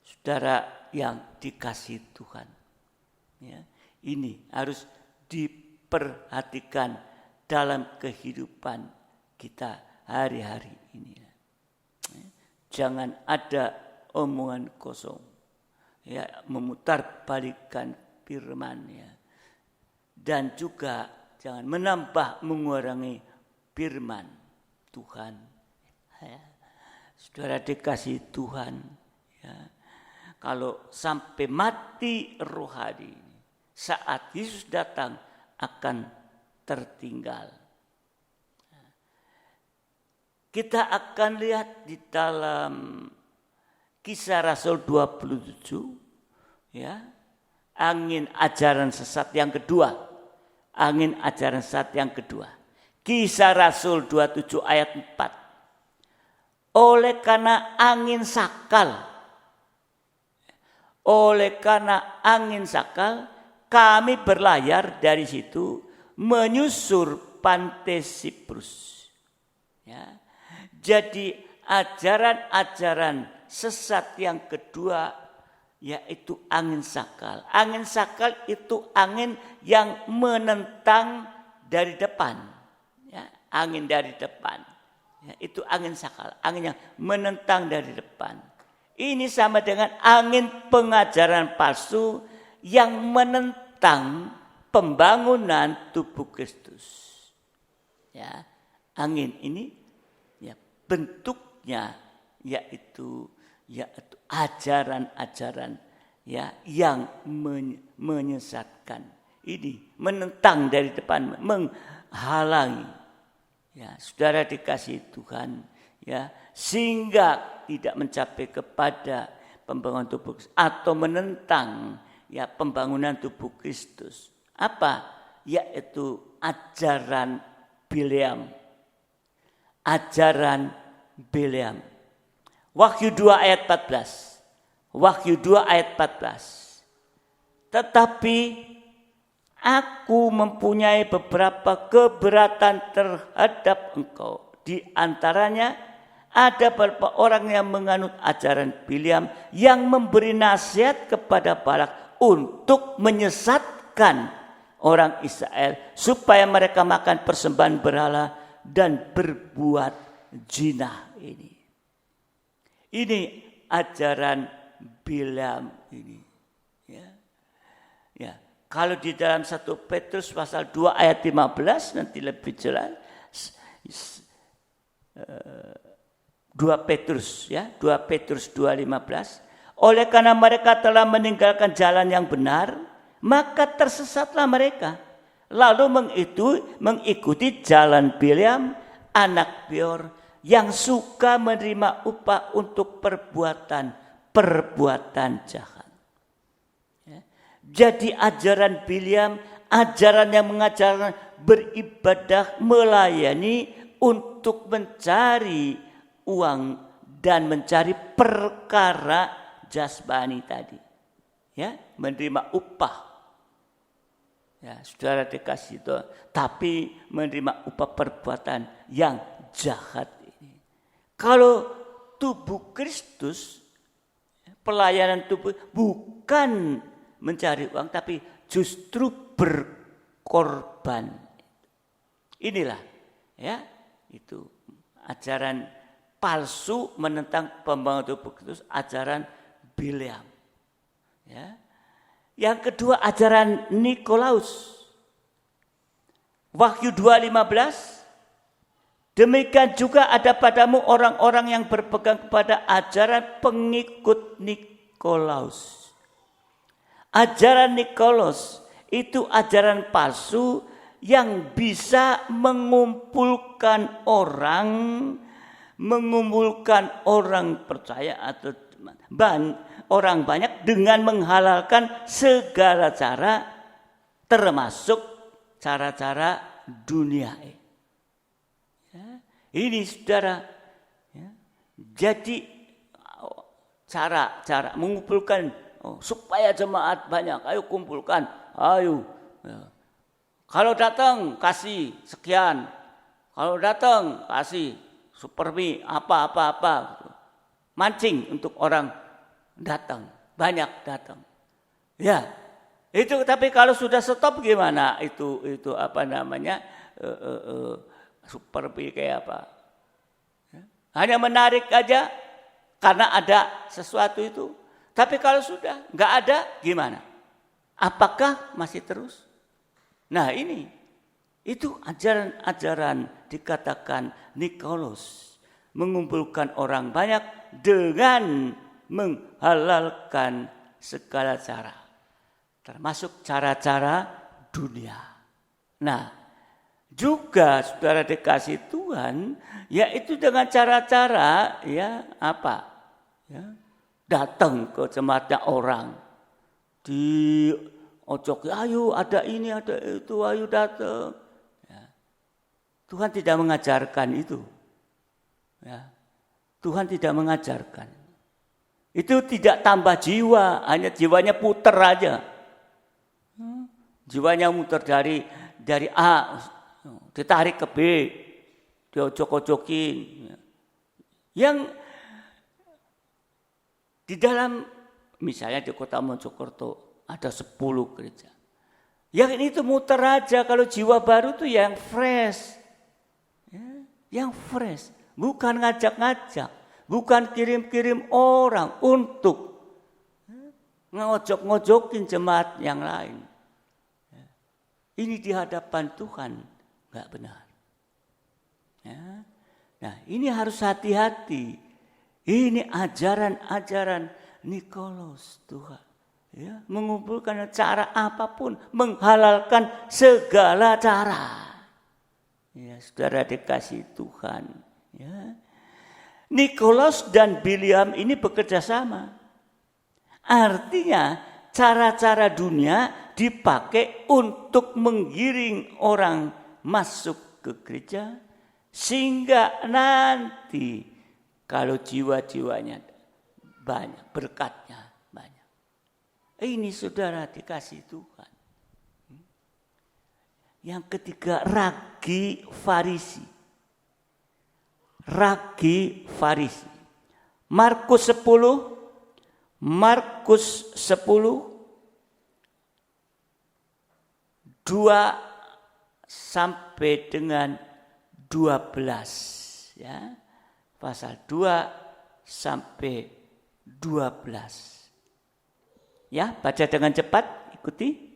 saudara yang dikasihi Tuhan, ya, ini harus diperhatikan dalam kehidupan kita hari-hari ini. Jangan ada omongan kosong, ya, memutar balikan firman, ya. Dan juga jangan menambah mengurangi firman Tuhan. Ya. Saudara dikasih Tuhan, ya. Kalau sampai mati rohani, saat Yesus datang akan tertinggal. kita akan lihat di dalam Kisah Rasul 27, ya, angin ajaran sesat yang kedua. Angin ajaran sesat yang kedua. Kisah Rasul 27 ayat 4. Oleh karena angin sakal, kami berlayar dari situ menyusur pantai Siprus. Ya. Jadi ajaran-ajaran sesat yang kedua yaitu angin sakal. Angin sakal itu angin yang menentang dari depan. Ya, angin dari depan. Ya, itu angin sakal, angin yang menentang dari depan. Ini sama dengan angin pengajaran palsu yang menentang pembangunan tubuh Kristus. Ya, angin ini ya bentuknya yaitu ajaran-ajaran ya yang menyesatkan. Ini menentang dari depan, menghalangi. Ya, saudara dikasihi Tuhan, ya, sehingga tidak mencapai kepada pembangunan tubuh Kristus atau menentang ya pembangunan tubuh Kristus. Apa? Yaitu ajaran Bileam. Ajaran Bileam. Wahyu 2 ayat 14. Wahyu 2 ayat 14. Tetapi aku mempunyai beberapa keberatan terhadap engkau. Di antaranya ada beberapa orang yang menganut ajaran Bileam yang memberi nasihat kepada Balak untuk menyesatkan orang Israel supaya mereka makan persembahan berhala dan berbuat zina ini. Ini ajaran Bileam ini. Ya. Kalau di dalam 1 Petrus pasal 2 ayat 15 nanti lebih jelas. 2 Petrus 2:15. Oleh karena mereka telah meninggalkan jalan yang benar, maka tersesatlah mereka. Lalu mengikuti jalan Bileam anak Beor yang suka menerima upah untuk perbuatan jahat. Ya. Jadi ajaran Bileam, ajaran yang mengajarkan beribadah, melayani untuk mencari uang dan mencari perkara jasmani tadi. Ya, menerima upah. Ya, saudara dikasih itu, tapi menerima upah perbuatan yang jahat ini. Kalau tubuh Kristus, pelayanan tubuh bukan mencari uang, tapi justru berkorban. Inilah, ya, itu ajaran palsu menentang pembangunan tubuh Kristus, ajaran Bileam. Ya. Yang kedua ajaran Nikolaus. Wahyu 2:15. Demikian juga ada padamu orang-orang yang berpegang kepada ajaran pengikut Nikolaus. Ajaran Nikolaus itu ajaran palsu yang bisa mengumpulkan orang percaya atau orang banyak dengan menghalalkan segala cara termasuk cara-cara dunia. Ya, ini saudara, ya, jadi cara mengumpulkan supaya jemaat banyak, ayo kumpulkan, ayo. Ya. Kalau datang kasih sekian, kalau datang kasih supermi apa. Mancing untuk orang datang, banyak datang. Ya, itu tapi kalau sudah stop gimana? Itu apa namanya? Superbi kayak apa? Ya. Hanya menarik aja karena ada sesuatu itu. Tapi kalau sudah nggak ada gimana? Apakah masih terus? Nah ini, itu ajaran-ajaran dikatakan Nikolaus. Mengumpulkan orang banyak dengan menghalalkan segala cara. Termasuk cara-cara dunia. Nah, juga saudara dikasih Tuhan. Tuhan, yaitu dengan cara-cara ya apa? Ya, datang ke jemaatnya orang, diojok, ayo ada ini, ada itu, ayo datang. Ya. Tuhan tidak mengajarkan itu. Ya. Tuhan tidak mengajarkan. Itu tidak tambah jiwa, hanya jiwanya puter aja. Jiwanya muter dari A, ditarik ke B, diojok-ojokin. Yang di dalam, misalnya di Kota Mojokerto, ada 10 gereja. Yang ini tuh muter aja, kalau jiwa baru tuh yang fresh. Ya, yang fresh, bukan ngajak-ngajak, bukan kirim-kirim orang untuk ngojok-ngojokin jemaat yang lain. Ini di hadapan Tuhan nggak benar. Ya. Nah, ini harus hati-hati. Ini ajaran-ajaran Nikolaus Tuhan. Ya, mengumpulkan cara apapun, menghalalkan segala cara. Ya, saudara dikasih Tuhan. Ya. Nikolaus dan Biliam ini bekerja sama. Artinya cara-cara dunia dipakai untuk menggiring orang masuk ke gereja, sehingga nanti kalau jiwa-jiwanya banyak, berkatnya banyak. Ini saudara dikasih Tuhan. Yang ketiga, ragi Farisi. Ragi Farisi. Markus 10 2 sampai dengan 12 ya. Pasal 2 sampai 12. Ya, baca dengan cepat, ikuti.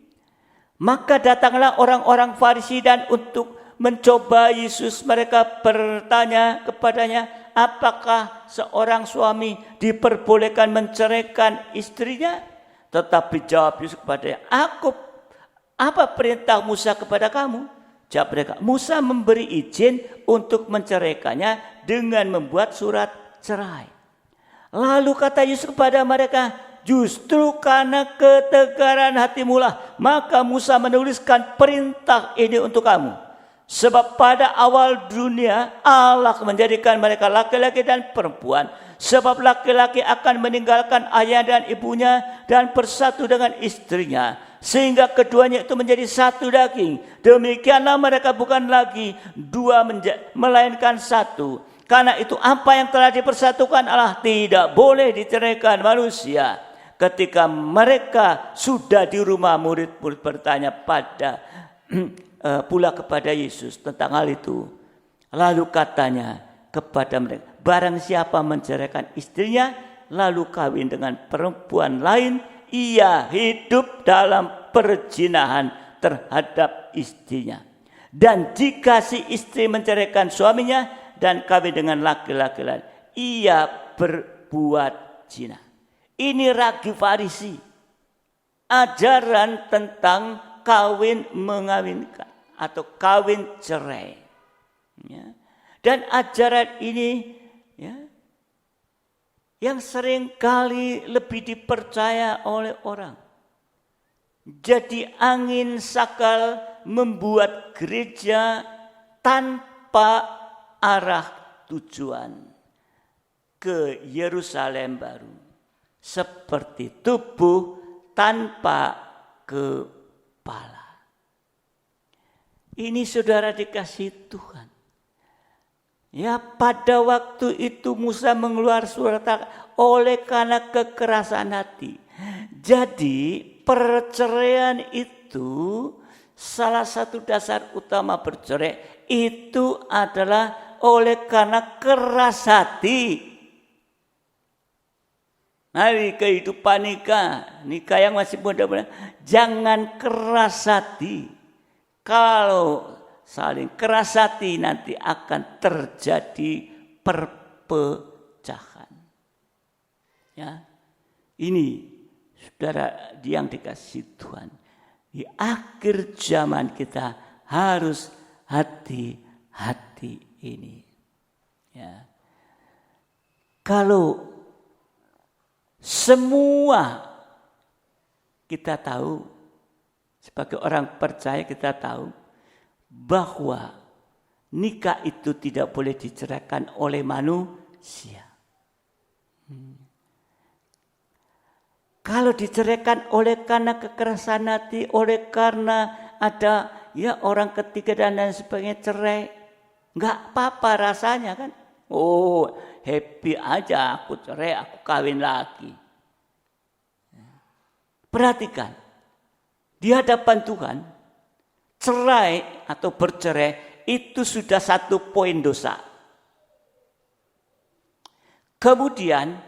Maka datanglah orang-orang Farisi dan untuk mencoba Yesus, mereka bertanya kepadanya, apakah seorang suami diperbolehkan menceraikan istrinya? Tetapi jawab Yesus kepadanya, apa perintah Musa kepada kamu? Jawab mereka, Musa memberi izin untuk menceraikannya dengan membuat surat cerai. Lalu kata Yesus kepada mereka, justru karena ketegaran hatimu lah, maka Musa menuliskan perintah ini untuk kamu. Sebab pada awal dunia Allah menjadikan mereka laki-laki dan perempuan. Sebab laki-laki akan meninggalkan ayah dan ibunya dan bersatu dengan istrinya, sehingga keduanya itu menjadi satu daging. Demikianlah mereka bukan lagi dua melainkan satu. Karena itu apa yang telah dipersatukan Allah tidak boleh diceraikan manusia. Ketika mereka sudah di rumah, murid-murid bertanya pula kepada Yesus tentang hal itu. Lalu katanya kepada mereka, barang siapa menceraikan istrinya lalu kawin dengan perempuan lain, ia hidup dalam perzinahan terhadap istrinya. Dan jika si istri menceraikan suaminya dan kawin dengan laki-laki lain, ia berbuat zina. Ini ragi Farisi. Ajaran tentang kawin mengawinkan atau kawin cerai. Ya. Dan ajaran ini ya, yang sering kali lebih dipercaya oleh orang. Jadi angin sakal membuat gereja tanpa arah tujuan ke Yerusalem baru. Seperti tubuh tanpa kepala. Ini saudara dikasih Tuhan. Ya, pada waktu itu Musa mengeluarkan surat oleh karena kekerasan hati. Jadi perceraian itu salah satu dasar utama bercerai itu adalah oleh karena keras hati. Hari kehidupan nikah yang masih muda-muda, jangan keras hati. Kalau saling keras hati nanti akan terjadi perpecahan. Ya, ini saudara yang dikasih Tuhan. Di akhir zaman kita harus hati-hati ini. Ya. Kalau semua kita tahu, sebagai orang percaya kita tahu bahwa nikah itu tidak boleh diceraikan oleh manusia. Kalau diceraikan oleh karena kekerasan hati, oleh karena ada orang ketiga dan lain sebagainya, cerai, nggak apa-apa rasanya kan? Oh, happy aja, aku cerai, aku kawin lagi. Perhatikan, di hadapan Tuhan, cerai atau bercerai itu sudah satu poin dosa. Kemudian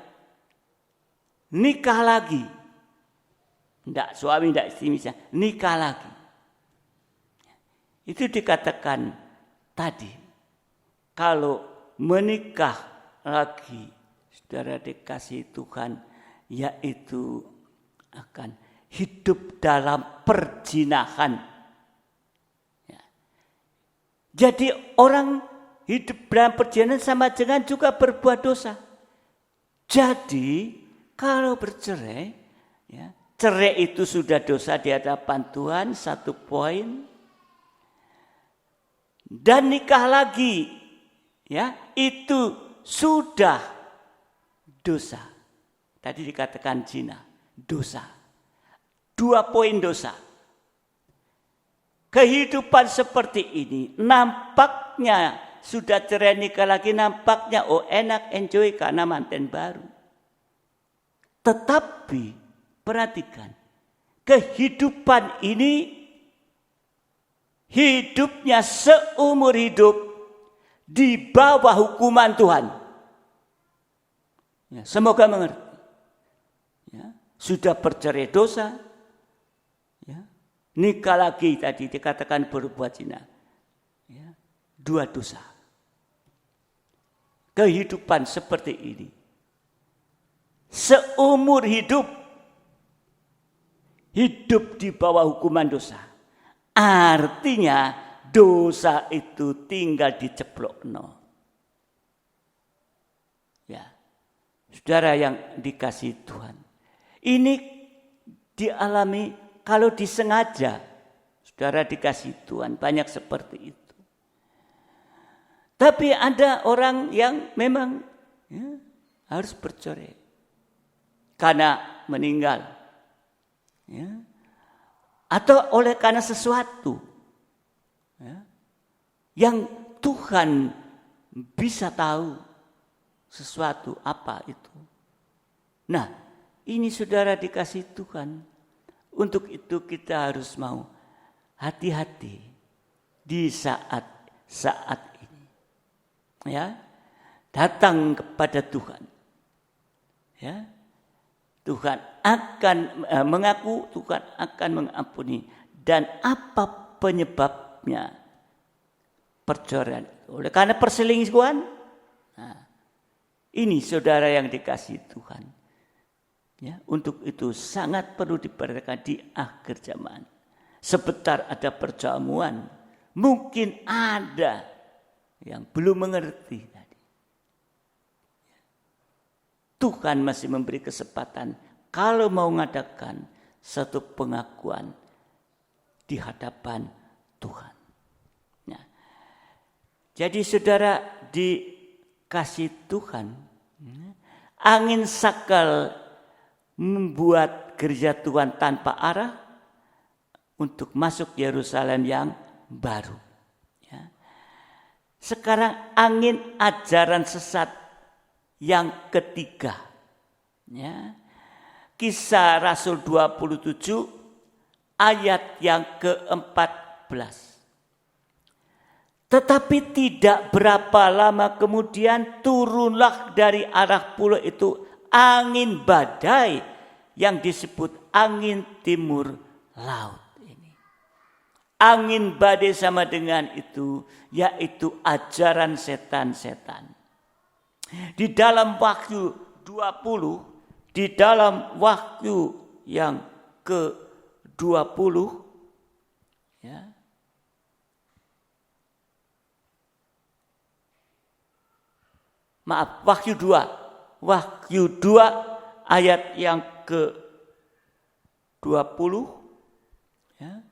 nikah lagi. Tidak suami, tidak istri misalnya. Nikah lagi. Itu dikatakan tadi. Kalau menikah lagi, saudara dikasih Tuhan, yaitu akan hidup dalam perzinahan. Ya. Jadi orang hidup dalam perzinahan sama dengan juga berbuat dosa. Jadi kalau bercerai, cerai itu sudah dosa di hadapan Tuhan, satu poin. Dan nikah lagi, itu sudah dosa. Tadi dikatakan zina, dosa. 2 poin dosa. Kehidupan seperti ini nampaknya sudah cerai nikah lagi, nampaknya enak, enjoy karena manten baru. Tetapi perhatikan, kehidupan ini hidupnya seumur hidup di bawah hukuman Tuhan. Ya, semoga mengerti. Ya, sudah bercerai dosa, nikah lagi tadi dikatakan berbuat zina. 2 dosa. Kehidupan seperti ini seumur hidup di bawah hukuman dosa. Artinya dosa itu tinggal diceplokno. Ya, saudara yang dikasihi Tuhan, ini dialami kalau disengaja. Saudara dikasihi Tuhan, banyak seperti itu. Tapi ada orang yang memang harus bercerai karena meninggal, atau oleh karena sesuatu yang Tuhan bisa tahu sesuatu apa itu. Nah, ini saudara dikasih Tuhan. Untuk itu kita harus mau hati-hati di saat ini. Datang kepada Tuhan. Tuhan akan mengaku, Tuhan akan mengampuni. Dan apa penyebabnya perceraian? Oleh karena perselingkuhan. Nah, ini saudara yang dikasihi Tuhan. Untuk itu sangat perlu diperhatikan di akhir zaman. Sebentar ada perjamuan, mungkin ada yang belum mengerti tadi. Tuhan masih memberi kesempatan kalau mau mengadakan satu pengakuan di hadapan Tuhan. Nah, jadi saudara dikasih Tuhan, angin sakal membuat gereja Tuhan tanpa arah untuk masuk Yerusalem yang baru. Sekarang angin ajaran sesat yang ketiga. Kisah Rasul 27 ayat yang ke-14. Tetapi tidak berapa lama kemudian turunlah dari arah pulau itu angin badai yang disebut angin timur laut ini. Angin badai sama dengan itu, yaitu ajaran setan-setan. Di dalam Wahyu 20, di dalam Wahyu yang ke-20, Wahyu 2. Wahyu 2 ayat yang ke-20. Ya.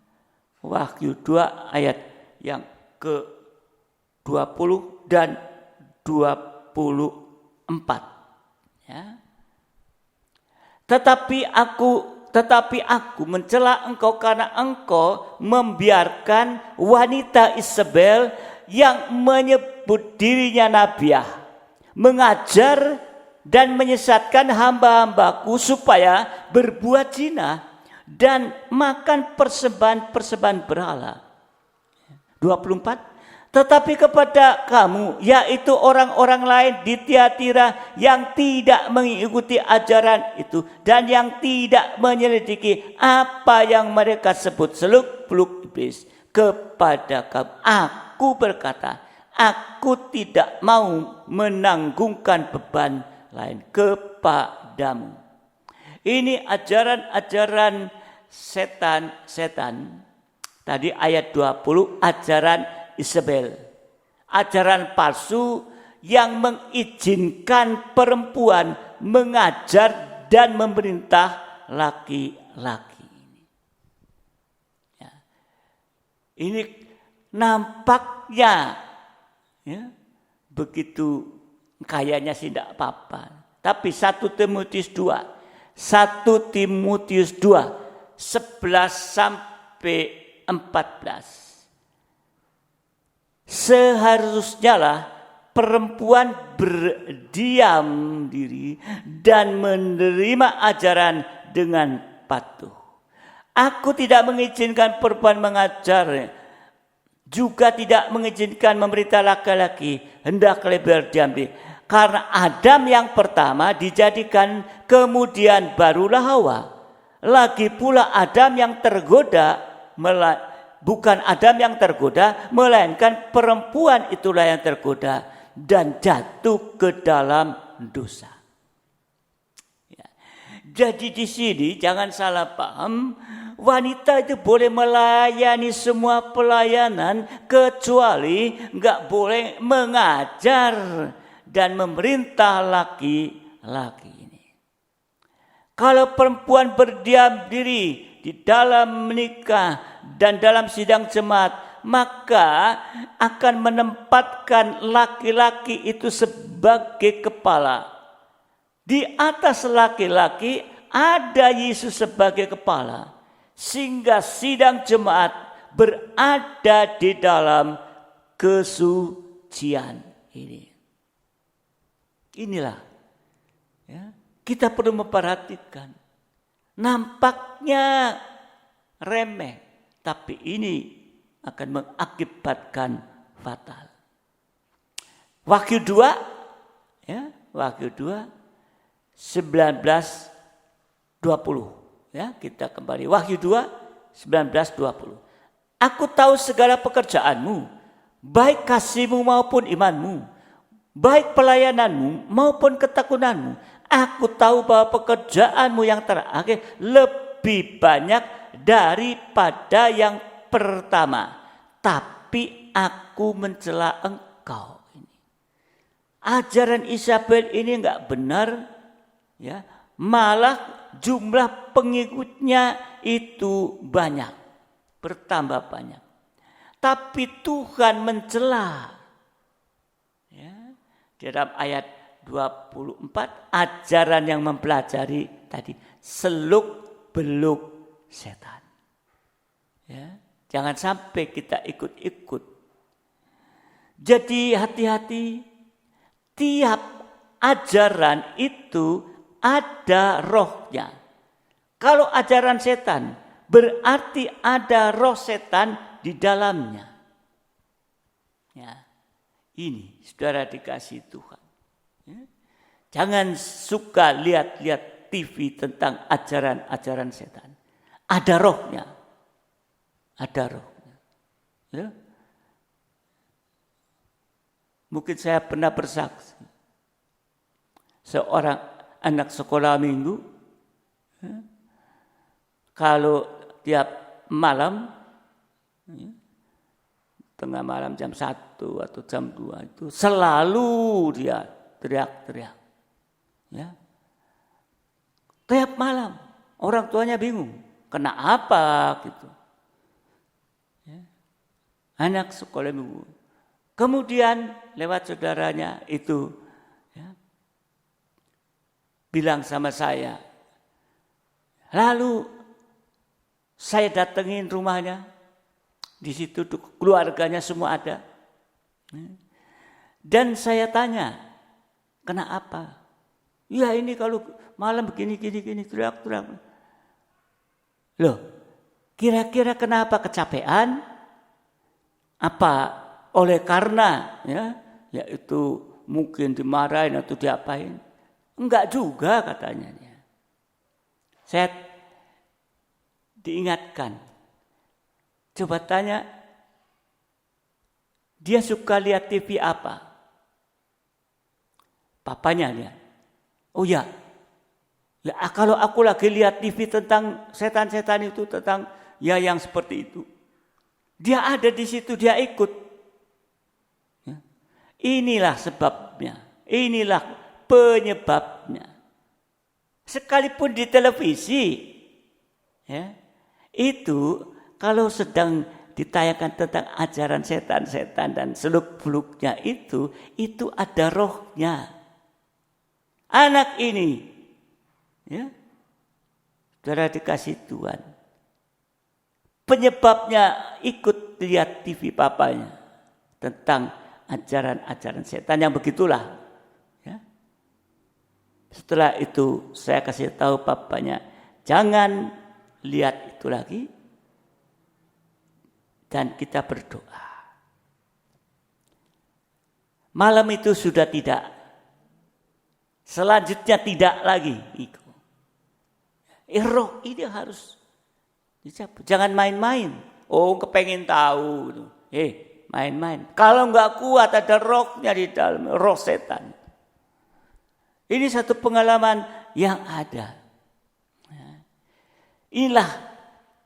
Wahyu 2 ayat yang ke-20 dan 24. Ya. Tetapi aku mencela engkau karena engkau membiarkan wanita Isabel yang menyebut dirinya nabiah mengajar dan menyesatkan hamba-hambaku supaya berbuat zina dan makan persembahan-persembahan berhala. 24. Tetapi kepada kamu, yaitu orang-orang lain di Tiatira yang tidak mengikuti ajaran itu dan yang tidak menyelidiki apa yang mereka sebut seluk-beluk iblis, kepada kamu aku berkata, aku tidak mau menanggungkan beban lain kepadamu. Ini ajaran-ajaran setan. Tadi ayat 20, ajaran Isabel, ajaran palsu yang mengizinkan perempuan mengajar dan memerintah laki-laki. Ya. Ini nampaknya ya, begitu kayaknya sih tidak apa-apa. Tapi 1 Timotius 2, 11 sampai 14. Seharusnya lah perempuan berdiam diri dan menerima ajaran dengan patuh. Aku tidak mengizinkan perempuan mengajar, juga tidak mengizinkan memerintah laki-laki, hendaklah berdiam diri. Karena Adam yang pertama dijadikan, kemudian barulah Hawa. Lagi pula Adam yang tergoda, bukan Adam yang tergoda, melainkan perempuan itulah yang tergoda dan jatuh ke dalam dosa. Ya. Jadi di sini jangan salah paham, wanita itu boleh melayani semua pelayanan kecuali nggak boleh mengajar dan memerintah laki-laki ini. Kalau perempuan berdiam diri di dalam menikah dan dalam sidang jemaat, maka akan menempatkan laki-laki itu sebagai kepala. Di atas laki-laki ada Yesus sebagai kepala, sehingga sidang jemaat berada di dalam kesucian ini. Inilah ya, kita perlu memperhatikan. Nampaknya remeh, tapi ini akan mengakibatkan fatal. Wahyu 2, ya, Wahyu 2, 19-20. Ya, kita kembali. Wahyu 2, 19-20. Aku tahu segala pekerjaanmu, baik kasihmu maupun imanmu, baik pelayananmu maupun ketakunanmu. Aku tahu bahwa pekerjaanmu yang terakhir lebih banyak daripada yang pertama. Tapi aku mencela engkau. Ajaran Isabel ini enggak benar. Ya, malah jumlah pengikutnya itu banyak. Bertambah banyak. Tapi Tuhan mencela. Ya, di dalam ayat 24, ajaran yang mempelajari tadi seluk-beluk setan. Ya, jangan sampai kita ikut-ikut. Jadi hati-hati, tiap ajaran itu ada rohnya. Kalau ajaran setan, berarti ada roh setan di dalamnya. Ya, ini saudara dikasih Tuhan. Jangan suka lihat-lihat TV tentang ajaran-ajaran setan. Ada rohnya. Ada rohnya. Ya. Mungkin saya pernah bersaksi. Seorang anak sekolah minggu. Ya, kalau tiap malam. Ya, tengah malam jam 1 atau jam 2 itu selalu dia teriak-teriak. Ya. Tiap malam orang tuanya bingung, kenapa gitu. Ya. Anak sekolah minggu. Kemudian lewat saudaranya itu ya, bilang sama saya. Lalu saya datengin rumahnya. Di situ keluarganya semua ada. Dan saya tanya, kenapa? Ya ini kalau malam begini teriak-teriak. Loh, kira-kira kenapa kecapean? Apa oleh karena yaitu mungkin dimarahin atau diapain? Enggak juga katanya. Saya diingatkan. Coba tanya, dia suka lihat TV apa? Papanya lihat. Oh ya, kalau aku lagi lihat TV tentang setan-setan itu, tentang ya yang seperti itu. Dia ada di situ, dia ikut. Ya. Inilah sebabnya, inilah penyebabnya. Sekalipun di televisi, ya, itu kalau sedang ditayangkan tentang ajaran setan-setan dan seluk-beluknya itu ada rohnya. Anak ini, ya, saudara dikasih Tuhan. Penyebabnya ikut lihat TV papanya tentang ajaran-ajaran setan yang begitulah. Ya. Setelah itu saya kasih tahu papanya, jangan lihat itu lagi. Dan kita berdoa. Malam itu sudah tidak. Selanjutnya tidak lagi. Roh ini harus dicabut. Jangan main-main. Oh, kepengen tahu. Main-main. Kalau enggak kuat ada rohnya di dalam. Roh setan. Ini satu pengalaman yang ada. Inilah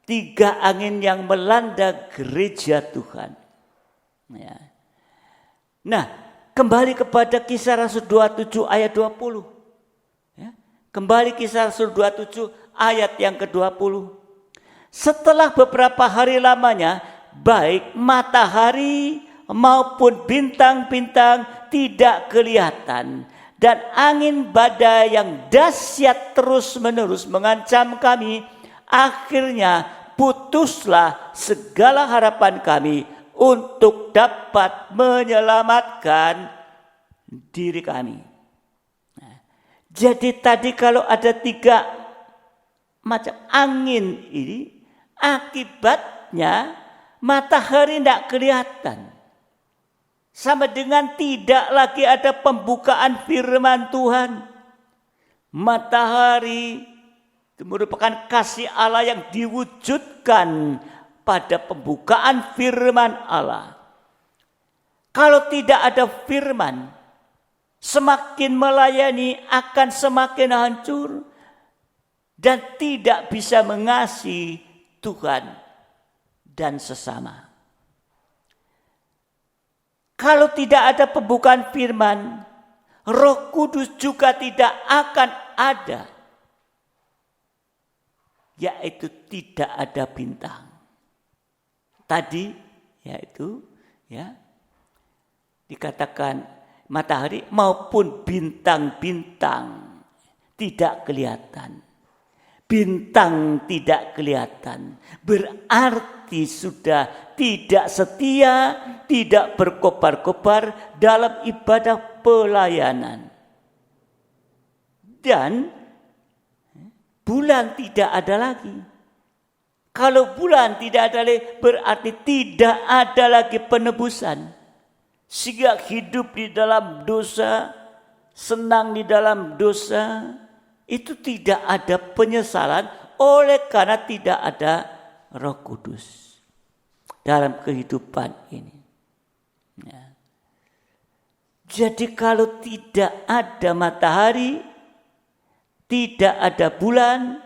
3 angin yang melanda gereja Tuhan. Ya. Nah, kembali kepada Kisah Rasul 27 ayat 20. Ya. Kembali Kisah Rasul 27 ayat yang ke-20. Setelah beberapa hari lamanya, baik matahari maupun bintang-bintang tidak kelihatan. Dan angin badai yang dahsyat terus-menerus mengancam kami. Akhirnya putuslah segala harapan kami untuk dapat menyelamatkan diri kami. Nah, jadi tadi kalau ada 3 macam angin ini, akibatnya matahari tidak kelihatan. Sama dengan tidak lagi ada pembukaan firman Tuhan. Matahari itu merupakan kasih Allah yang diwujudkan pada pembukaan firman Allah. Kalau tidak ada firman, semakin melayani akan semakin hancur dan tidak bisa mengasihi Tuhan dan sesama. Kalau tidak ada pembukaan firman, Roh Kudus juga tidak akan ada. Yaitu tidak ada bintang. Tadi yaitu ya dikatakan matahari maupun bintang-bintang tidak kelihatan. Bintang tidak kelihatan. Berarti sudah tidak setia, tidak berkobar-kobar dalam ibadah pelayanan. Dan bulan tidak ada lagi. Kalau bulan tidak ada lagi, berarti tidak ada lagi penebusan. Sehingga hidup di dalam dosa, senang di dalam dosa, itu tidak ada penyesalan oleh karena tidak ada Roh Kudus dalam kehidupan ini. Ya. Jadi kalau tidak ada matahari, tidak ada bulan,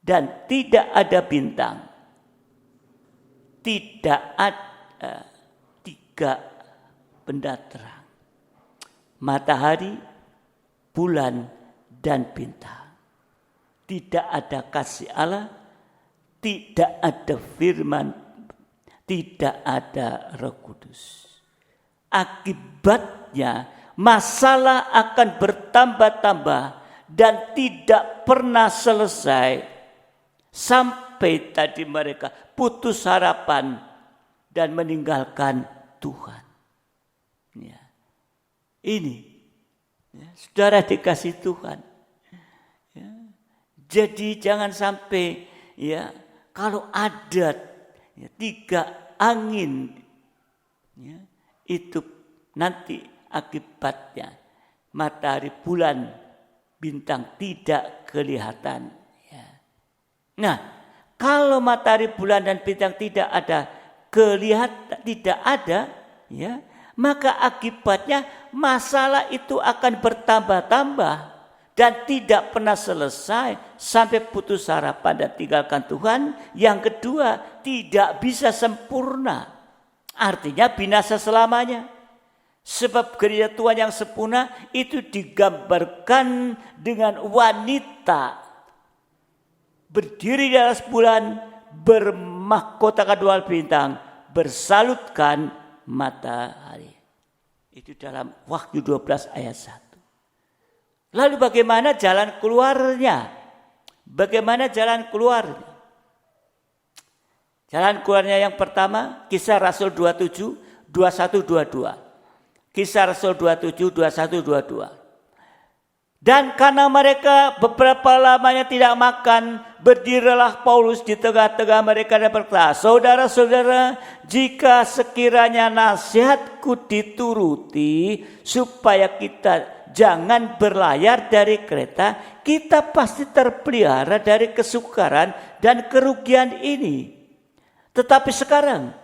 dan tidak ada bintang, tidak ada 3 benda terang, matahari, bulan, dan bintang. Tidak ada kasih Allah, tidak ada firman, tidak ada Roh Kudus. Akibatnya masalah akan bertambah-tambah dan tidak pernah selesai sampai tadi mereka putus harapan dan meninggalkan Tuhan. Ya. Ini, ya, saudara dikasih Tuhan. Ya. Jadi jangan sampai ya kalau ada ya, 3 angin ya, itu nanti akibatnya matahari, bulan, bintang tidak kelihatan. Ya. Nah, kalau matahari, bulan, dan bintang tidak ada kelihatan, tidak ada, ya, maka akibatnya masalah itu akan bertambah-tambah dan tidak pernah selesai sampai putus harapan dan tinggalkan Tuhan. Yang kedua, tidak bisa sempurna. Artinya binasa selamanya. Sebab gereja Tuhan yang sempurna itu digambarkan dengan wanita berdiri di atas bulan, bermahkotakan 2 bintang, bersalutkan matahari. Itu dalam Wahyu 12 ayat 1. Lalu bagaimana jalan keluarnya? Bagaimana jalan keluarnya? Jalan keluarnya yang pertama, Kisah Rasul 27, 21, 22. Kisah Rasul 27, 21, 22. Dan karena mereka beberapa lamanya tidak makan, berdirilah Paulus di tengah-tengah mereka dan berkata, saudara-saudara, jika sekiranya nasihatku dituruti supaya kita jangan berlayar dari kereta, kita pasti terpelihara dari kesukaran dan kerugian ini. Tetapi sekarang,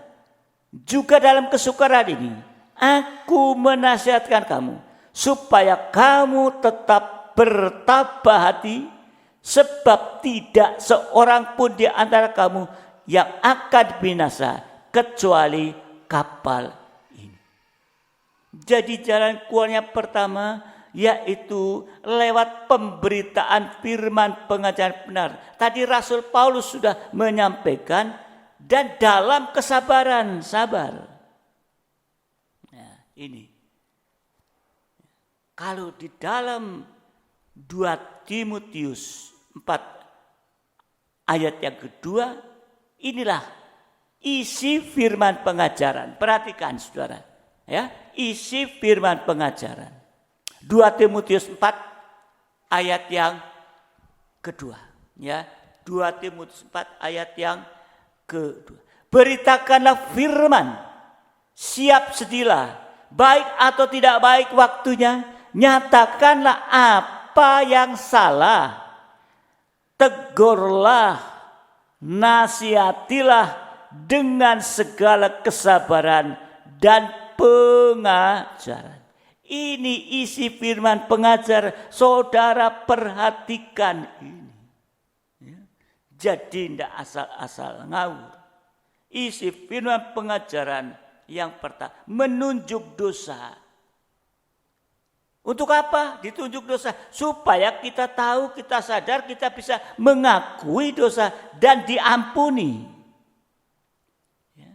juga dalam kesukaran ini, aku menasihatkan kamu supaya kamu tetap bertabah hati, sebab tidak seorang pun di antara kamu yang akan binasa kecuali kapal ini. Jadi jalan keluarnya pertama yaitu lewat pemberitaan firman pengajaran benar. Tadi Rasul Paulus sudah menyampaikan, dan dalam kesabaran, sabar. Nah, ini. Kalau di dalam 2 Timotius 4 ayat yang kedua, inilah isi firman pengajaran. Perhatikan saudara, ya, isi firman pengajaran. 2 Timotius 4 ayat yang kedua, ya. 2 Timotius 4 ayat yang kedua. Beritakanlah firman, siap sedilah, baik atau tidak baik waktunya. Nyatakanlah apa yang salah, tegurlah, nasihatilah dengan segala kesabaran dan pengajaran. Ini isi firman pengajar, saudara perhatikan ini. Ya. Jadi tidak asal-asal ngawur. Isi firman pengajaran yang pertama, menunjuk dosa. Untuk apa ditunjuk dosa? Supaya kita tahu, kita sadar, kita bisa mengakui dosa dan diampuni. Ya.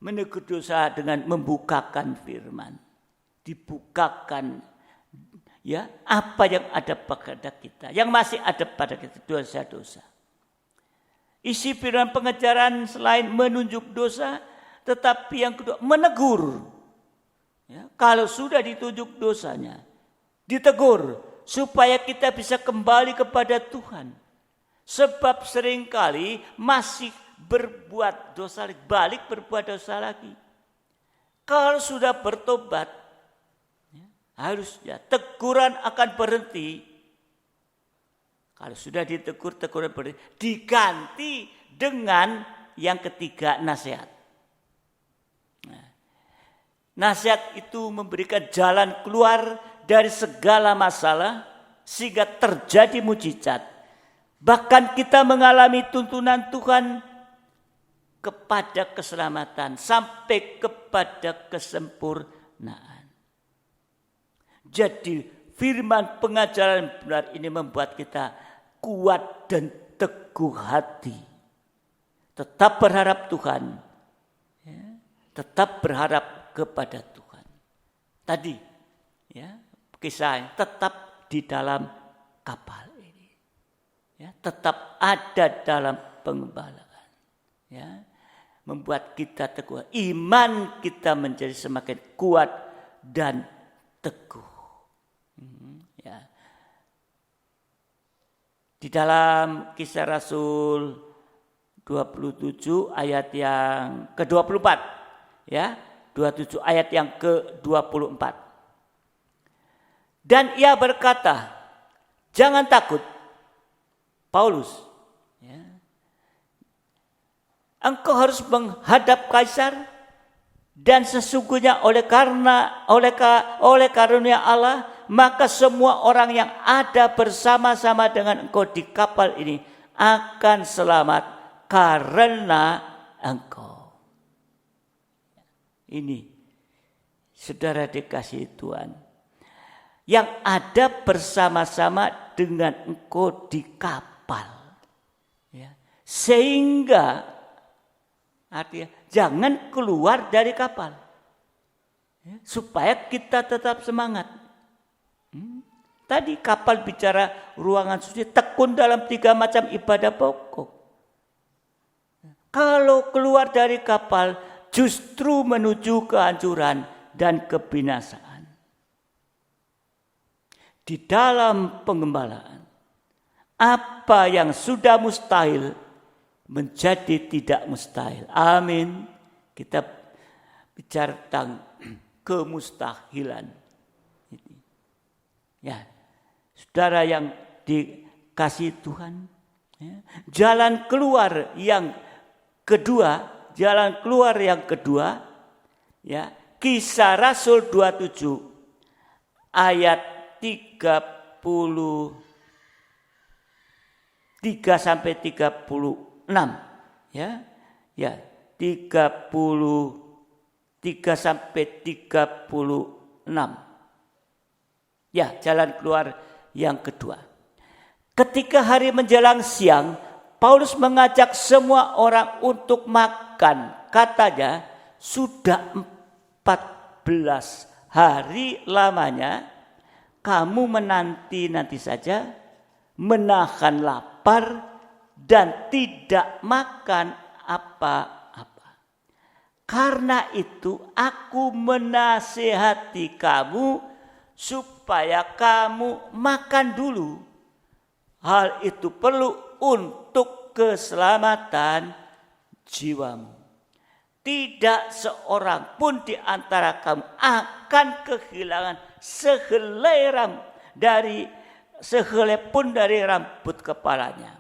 Menegur dosa dengan membukakan firman. Dibukakan ya apa yang ada pada kita, yang masih ada pada kita, dosa-dosa. Isi firman pengajaran selain menunjuk dosa, tetapi yang kedua menegur. Ya, kalau sudah ditunjuk dosanya, ditegur supaya kita bisa kembali kepada Tuhan. Sebab seringkali masih berbuat dosa, balik berbuat dosa lagi. Kalau sudah bertobat, ya, harusnya teguran akan berhenti. Kalau sudah ditegur, teguran berhenti, diganti dengan yang ketiga, nasihat. Nasihat itu memberikan jalan keluar dari segala masalah sehingga terjadi mujizat. Bahkan kita mengalami tuntunan Tuhan kepada keselamatan sampai kepada kesempurnaan. Jadi firman pengajaran benar ini membuat kita kuat dan teguh hati. Tetap berharap Tuhan. Ya, tetap berharap kepada Tuhan. Tadi ya, kisahnya tetap di dalam kapal ini. Ya, tetap ada dalam pengembalaan. Ya, membuat kita teguh. Iman kita menjadi semakin kuat dan teguh. Ya. Di dalam Kisah Rasul 27 ayat yang ke-24, ya, 27 ayat yang ke-24. Dan ia berkata, jangan takut, Paulus, ya, engkau harus menghadap kaisar, dan sesungguhnya oleh karunia Allah, maka semua orang yang ada bersama-sama dengan engkau di kapal ini akan selamat karena engkau. Ini saudara dikasihi Tuhan, yang ada bersama-sama dengan engkau di kapal, ya. Sehingga artinya jangan keluar dari kapal, ya, supaya kita tetap semangat. Tadi kapal bicara ruangan suci, tekun dalam 3 macam ibadah pokok. Kalau keluar dari kapal justru menuju kehancuran dan kebinasaan. Di dalam pengembalaan, apa yang sudah mustahil menjadi tidak mustahil. Amin. Kita bicara tentang kemustahilan. Ya, saudara yang dikasihi Tuhan, ya, jalan keluar yang kedua, ya, Kisah Rasul 27 ayat 33 sampai 36, ya. Ya, 33 sampai 36. Ya, jalan keluar yang kedua. Ketika hari menjelang siang, Paulus mengajak semua orang untuk makan. Katanya, sudah 14 hari lamanya kamu menanti-nanti saja, menahan lapar dan tidak makan apa-apa. Karena itu aku menasihati kamu supaya kamu makan dulu. Hal itu perlu untuk keselamatan jiwamu. Tidak seorang pun di antara kamu akan kehilangan sehelai pun dari rambut kepalanya.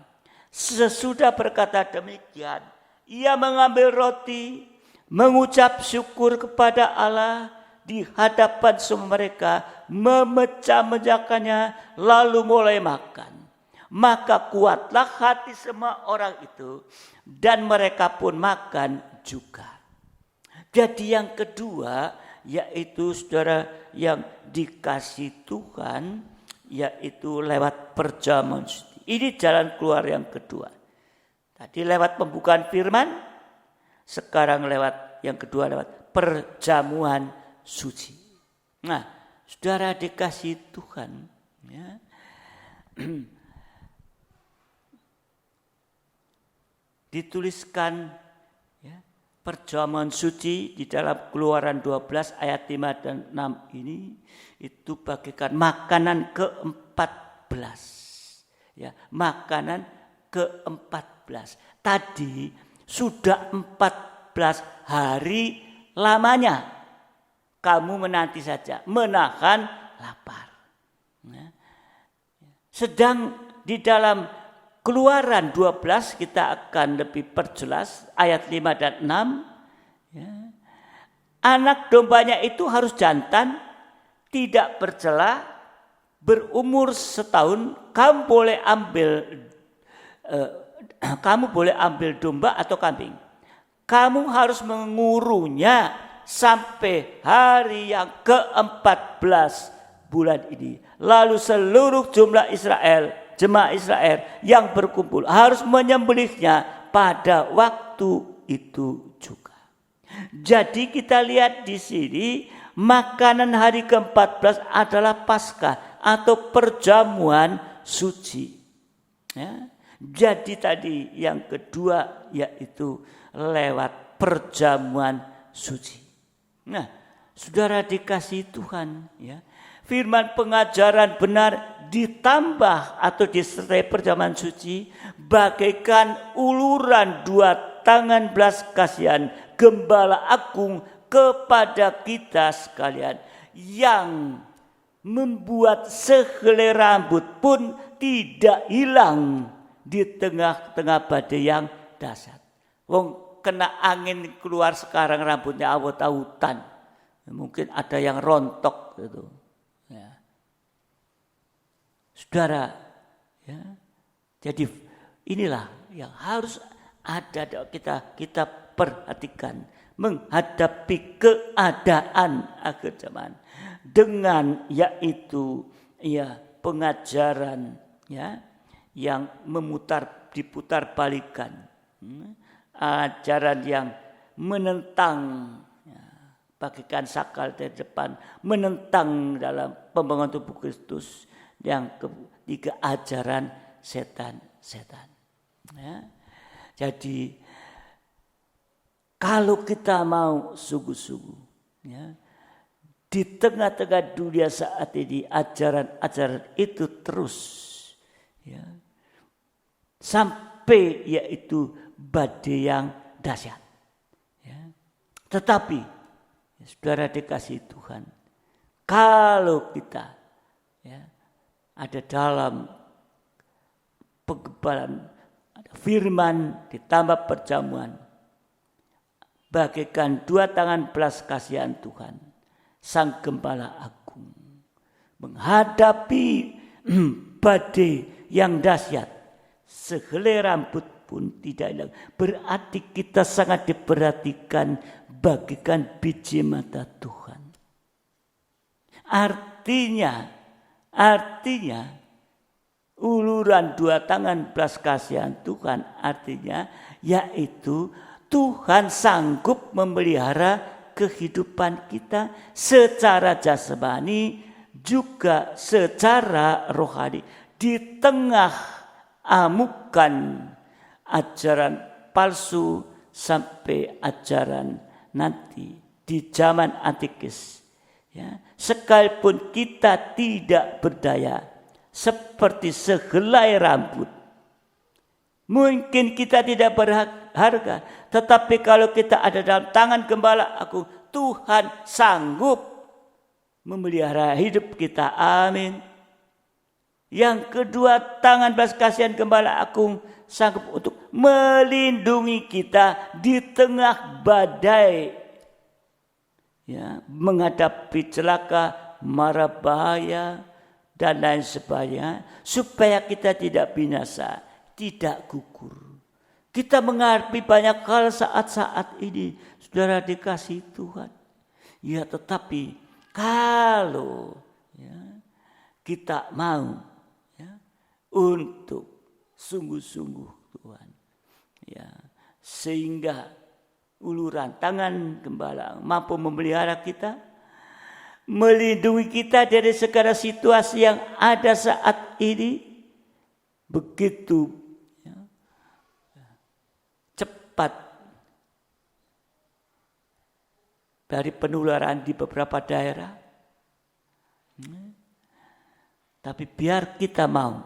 Sesudah berkata demikian, ia mengambil roti, mengucap syukur kepada Allah di hadapan semua mereka, memecah-mecahkannya, lalu mulai makan. Maka kuatlah hati semua orang itu, dan mereka pun makan juga. Jadi yang kedua, yaitu saudara yang dikasihi Tuhan, yaitu lewat perjamuan suci. Ini jalan keluar yang kedua. Tadi lewat pembukaan firman, sekarang lewat yang kedua lewat perjamuan suci. Nah, saudara dikasihi Tuhan, ya, dituliskan, ya, perjamuan suci di dalam Keluaran 12 ayat 5 dan 6 ini itu bagaikan makanan ke-14. Ya, makanan ke-14. Tadi sudah 14 hari lamanya kamu menanti saja, menahan lapar. Sedang di dalam Keluaran 12 kita akan lebih perjelas ayat 5 dan 6. Ya. Anak dombanya itu harus jantan, tidak bercela, berumur setahun. Kamu boleh ambil domba atau kambing. Kamu harus mengurunya sampai hari yang ke-14 bulan ini. Lalu seluruh jumlah jemaah Israel yang berkumpul harus menyembelihnya pada waktu itu juga. Jadi kita lihat di sini makanan hari ke-14 adalah Paskah atau perjamuan suci. Ya. Jadi tadi yang kedua yaitu lewat perjamuan suci. Nah, saudara dikasihi Tuhan, ya, firman pengajaran benar ditambah atau disertai perjamuan suci bagaikan uluran 2 tangan belas kasihan Gembala Agung kepada kita sekalian, yang membuat sehelai rambut pun tidak hilang di tengah-tengah badai yang dahsyat. Wong kena angin keluar sekarang rambutnya awut-awutan. Mungkin ada yang rontok gitu. Ya. Saudara, ya. Jadi inilah yang harus ada kita perhatikan menghadapi keadaan akhir zaman dengan yaitu ya pengajaran ya yang diputar balikan, ajaran yang menentang ya, bagikan sakal dari depan, menentang dalam pembangunan tubuh Kristus. Yang ketiga ajaran setan. Ya. Jadi kalau kita mau sungguh-sungguh ya, di tengah-tengah dunia saat ini ajaran-ajaran itu terus ya, sampai yaitu badai yang dahsyat. Ya. Tetapi ya, saudara dikasihi Tuhan, kalau kita ya, ada dalam penggebalan, ada firman ditambah perjamuan, bagaikan 2 tangan belas kasihan Tuhan, Sang Gembala Agung, menghadapi badai yang dahsyat, sehelai rambut pun tidak hilang. Berarti kita sangat diperhatikan bagaikan biji mata Tuhan. Artinya uluran 2 tangan belas kasihan Tuhan artinya yaitu Tuhan sanggup memelihara kehidupan kita secara jasmani juga secara rohani di tengah amukan ajaran palsu sampai ajaran nanti di zaman antikris. Ya, sekalipun kita tidak berdaya seperti sehelai rambut, mungkin kita tidak berharga, tetapi kalau kita ada dalam tangan Gembala Agung, Tuhan sanggup memelihara hidup kita. Amin. Yang kedua, tangan belas kasihan Gembala Agung sanggup untuk melindungi kita di tengah badai. Ya, menghadapi celaka, mara bahaya dan lain sebagainya, supaya kita tidak binasa, tidak gugur. Kita menghadapi banyak hal saat-saat ini, saudara dikasihi Tuhan. Ya, tetapi kalau ya, kita mau ya, untuk sungguh-sungguh Tuhan, ya, sehingga uluran tangan Gembala mampu memelihara kita, melindungi kita dari segala situasi yang ada saat ini, begitu ya, cepat dari penularan di beberapa daerah. Tapi biar kita mau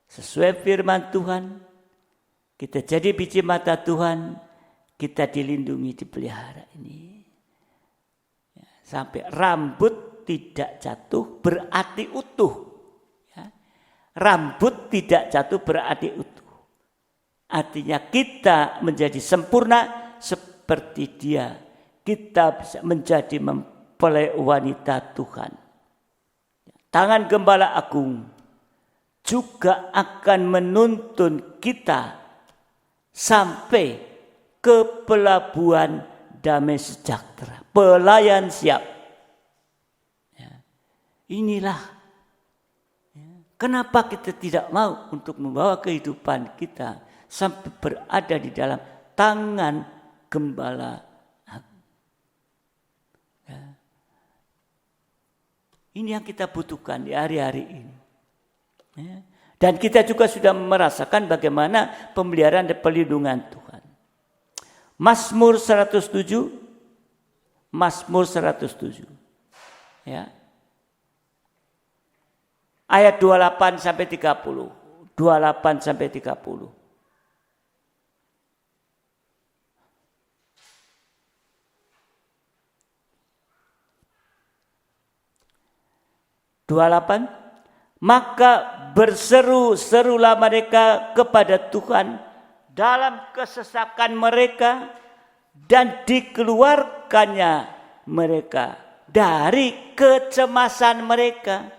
sesuai firman Tuhan, kita jadi biji mata Tuhan, kita dilindungi, dipelihara ini. Ya, sampai rambut tidak jatuh berarti utuh. Ya. Rambut tidak jatuh berarti utuh. Artinya kita menjadi sempurna seperti Dia. Kita bisa menjadi mempelai wanita Tuhan. Tangan Gembala Agung juga akan menuntun kita sampai ke pelabuhan damai sejahtera, pelayan siap. Ya. inilah kenapa kita tidak mau untuk membawa kehidupan kita sampai berada di dalam tangan Gembala. Ini yang kita butuhkan di hari-hari ini. Dan kita juga sudah merasakan bagaimana pemeliharaan dan perlindungan Tuhan. Mazmur 107. Mazmur 107. Ya. Ayat 28 sampai 30. 28 sampai 30. 28, maka berseru-serulah mereka kepada Tuhan dalam kesesakan mereka dan dikeluarkannya mereka dari kecemasan mereka,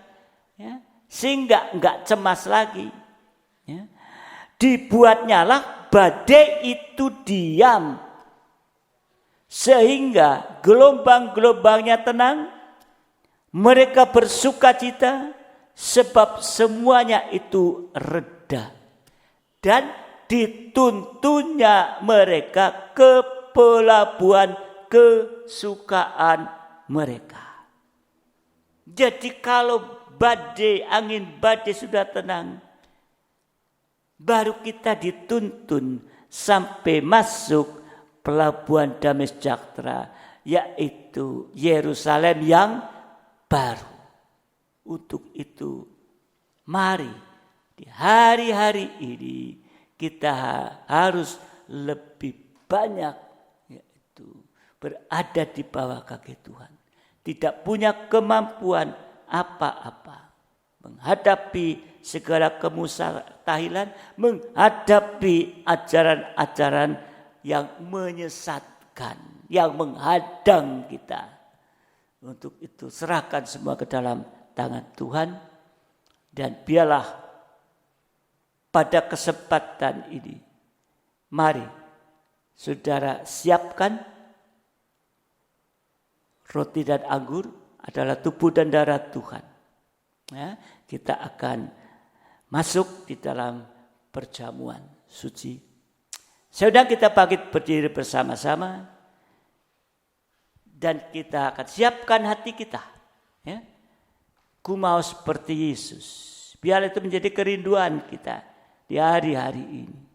ya, sehingga enggak cemas lagi. Ya. Dibuatnyalah badai itu diam sehingga gelombang-gelombangnya tenang. Mereka bersukacita sebab semuanya itu reda. Dan dituntunnya mereka ke pelabuhan kesukaan mereka. Jadi kalau badai, angin badai sudah tenang, baru kita dituntun sampai masuk pelabuhan damai sejahtera, yaitu Yerusalem yang baru. Untuk itu, mari di hari-hari ini kita harus lebih banyak, yaitu berada di bawah kaki Tuhan. Tidak punya kemampuan apa-apa menghadapi segala kemustahilan, menghadapi ajaran-ajaran yang menyesatkan, yang menghadang kita. Untuk itu serahkan semua ke dalam tangan Tuhan, dan biarlah pada kesempatan ini mari saudara siapkan roti dan anggur adalah tubuh dan darah Tuhan. Ya, kita akan masuk di dalam perjamuan suci. Saudara, kita bangkit berdiri bersama-sama. Dan kita akan siapkan hati kita. Ya. Ku mau seperti Yesus. Biar itu menjadi kerinduan kita di hari-hari ini.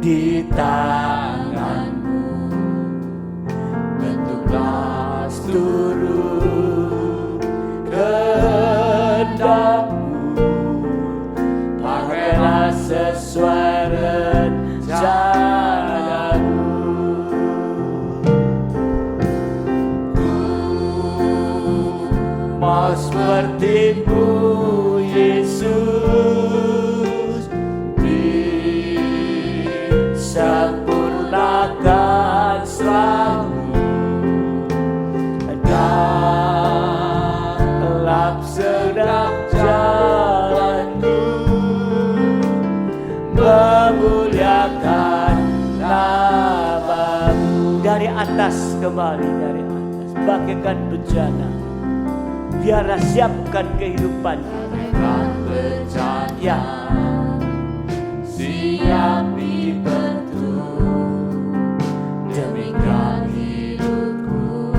Di tanganmu bentuklah seluruh kehendakmu, pakailah sesuai rencanamu. Ku mau seperti-Mu Yesus, sempurnakan selalu dalam segenap atas kembali dari atas, bagaikan bejana. Biarlah siapkan kehidupannya. Berjaya, siap dibentuk demikian hidupku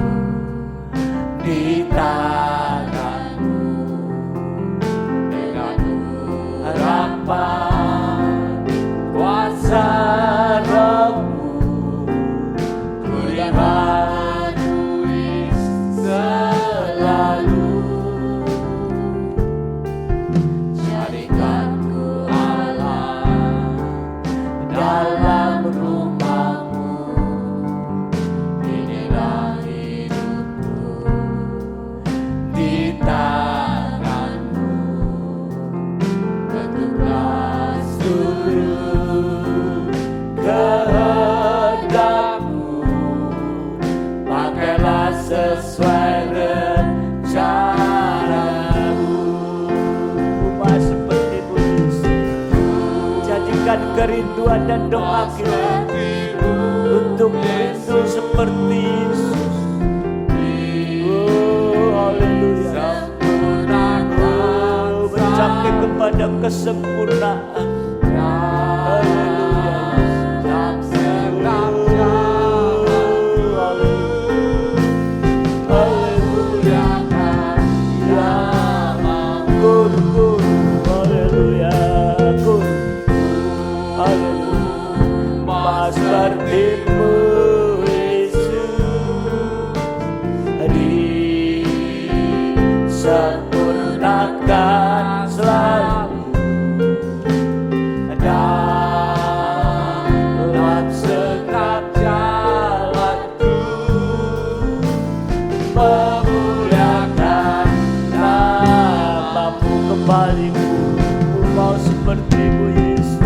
di tanganmu dengan harapan kuasa rohmu ku dipanui selalu. Dalam rumahmu, inilah hidupku di tanganmu. Bentuklah seluruh kehendakmu, pakailah sesuai rencanamu. Rumah seperti Yesus, jadikan kerinduan dan doa kita untuk rindu seperti Yesus. Oh, haleluya. Oh, mencapai kepada kesempurnaan. Haleluya. Haleluya. Haleluya. Haleluya. Seperti-Mu Yesus, disempurnakan selalu dalam setiap jalanku, memuliakan nama-Mu. Kembali-Mu, Ku mau seperti-Mu Yesus.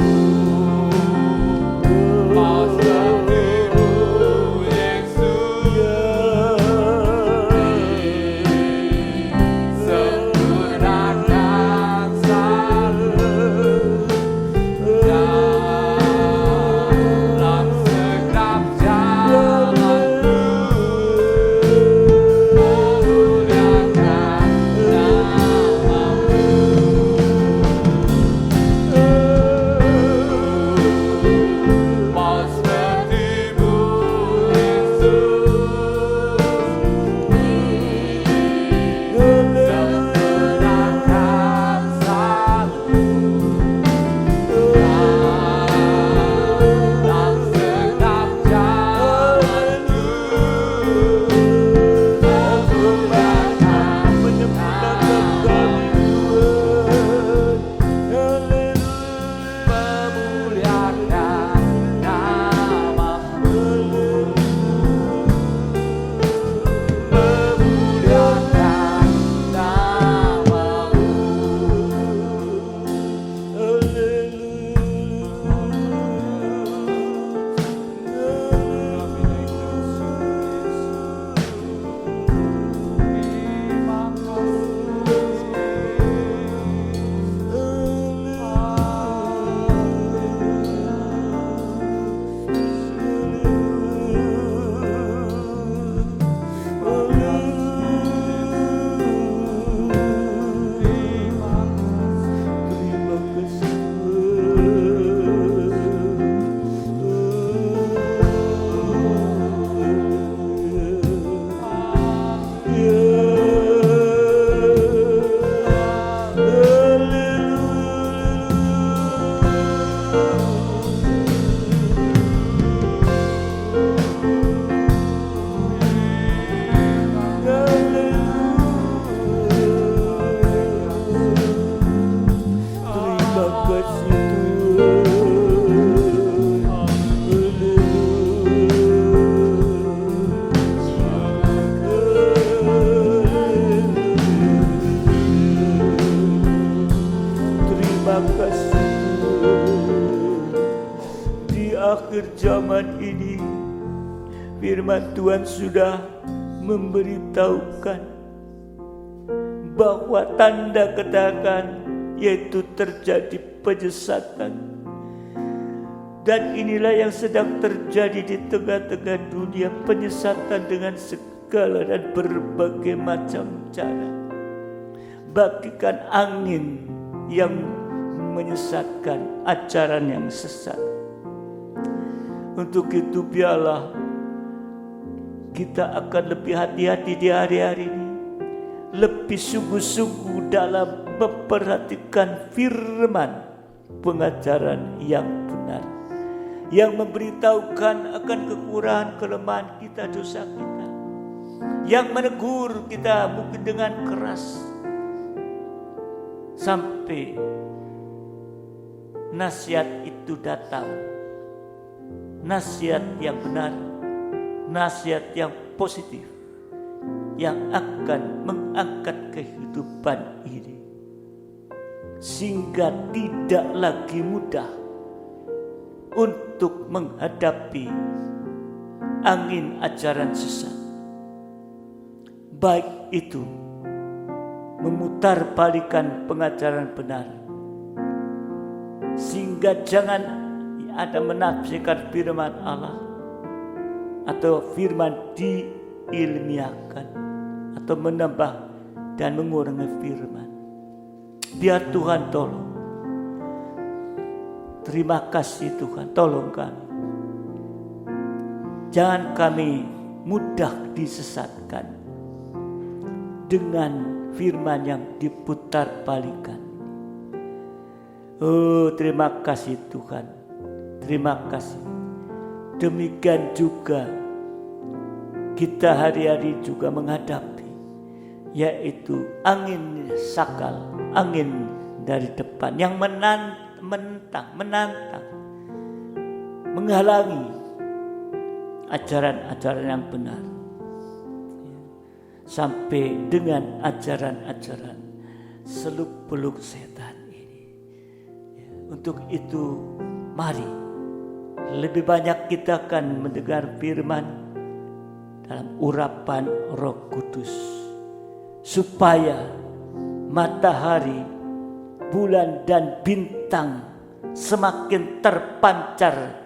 akhir zaman ini, firman Tuhan sudah memberitahukan bahwa tanda kedatangan yaitu terjadi penyesatan Dan inilah yang sedang terjadi di tengah-tengah dunia, penyesatan dengan segala dan berbagai macam cara. Bagikan angin yang menyesatkan, ajaran yang sesat. Untuk itu biarlah kita akan lebih hati-hati di hari-hari ini, lebih sungguh-sungguh dalam memperhatikan firman pengajaran yang benar, yang memberitahukan akan kekurangan kelemahan kita, dosa kita, yang menegur kita mungkin dengan keras, sampai nasihat itu datang, nasihat yang benar, nasihat yang positif, yang akan mengangkat kehidupan ini, sehingga tidak lagi mudah untuk menghadapi angin ajaran sesat. Baik itu memutarbalikan pengajaran benar, sehingga jangan ada menafsirkan firman Allah atau firman diilmiahkan atau menambah dan mengurangi firman. Biar Tuhan tolong. Terima kasih Tuhan, tolong kami. Jangan kami mudah disesatkan dengan firman yang diputar-balikan. Oh, terima kasih Tuhan. Terima kasih. Demikian juga kita hari-hari juga menghadapi, yaitu angin sakal, angin dari depan yang menantang, menghalangi ajaran-ajaran yang benar, sampai dengan ajaran-ajaran seluk-beluk setan ini. Untuk itu mari lebih banyak kita akan mendengar firman dalam urapan Roh Kudus, supaya matahari, bulan dan bintang semakin terpancar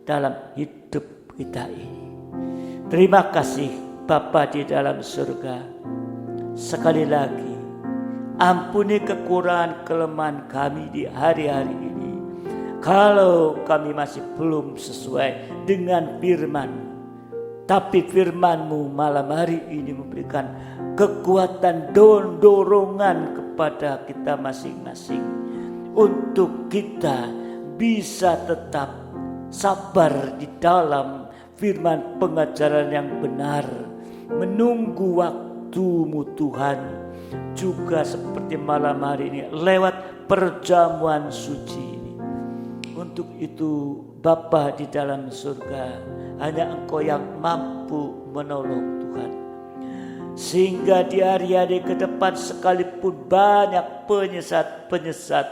dalam hidup kita ini. Terima kasih Bapa di dalam surga. Sekali lagi, ampuni kekurangan kelemahan kami di hari-hari ini. Kalau kami masih belum sesuai dengan firman, tapi firman-Mu malam hari ini memberikan kekuatan dorongan kepada kita masing-masing, untuk kita bisa tetap sabar di dalam firman pengajaran yang benar, menunggu waktu-Mu Tuhan. Juga seperti malam hari ini lewat perjamuan suci ini. Untuk itu Bapa di dalam surga, hanya Engkau yang mampu menolong Tuhan. Sehingga di hari-hari ke depan sekalipun banyak penyesat-penyesat,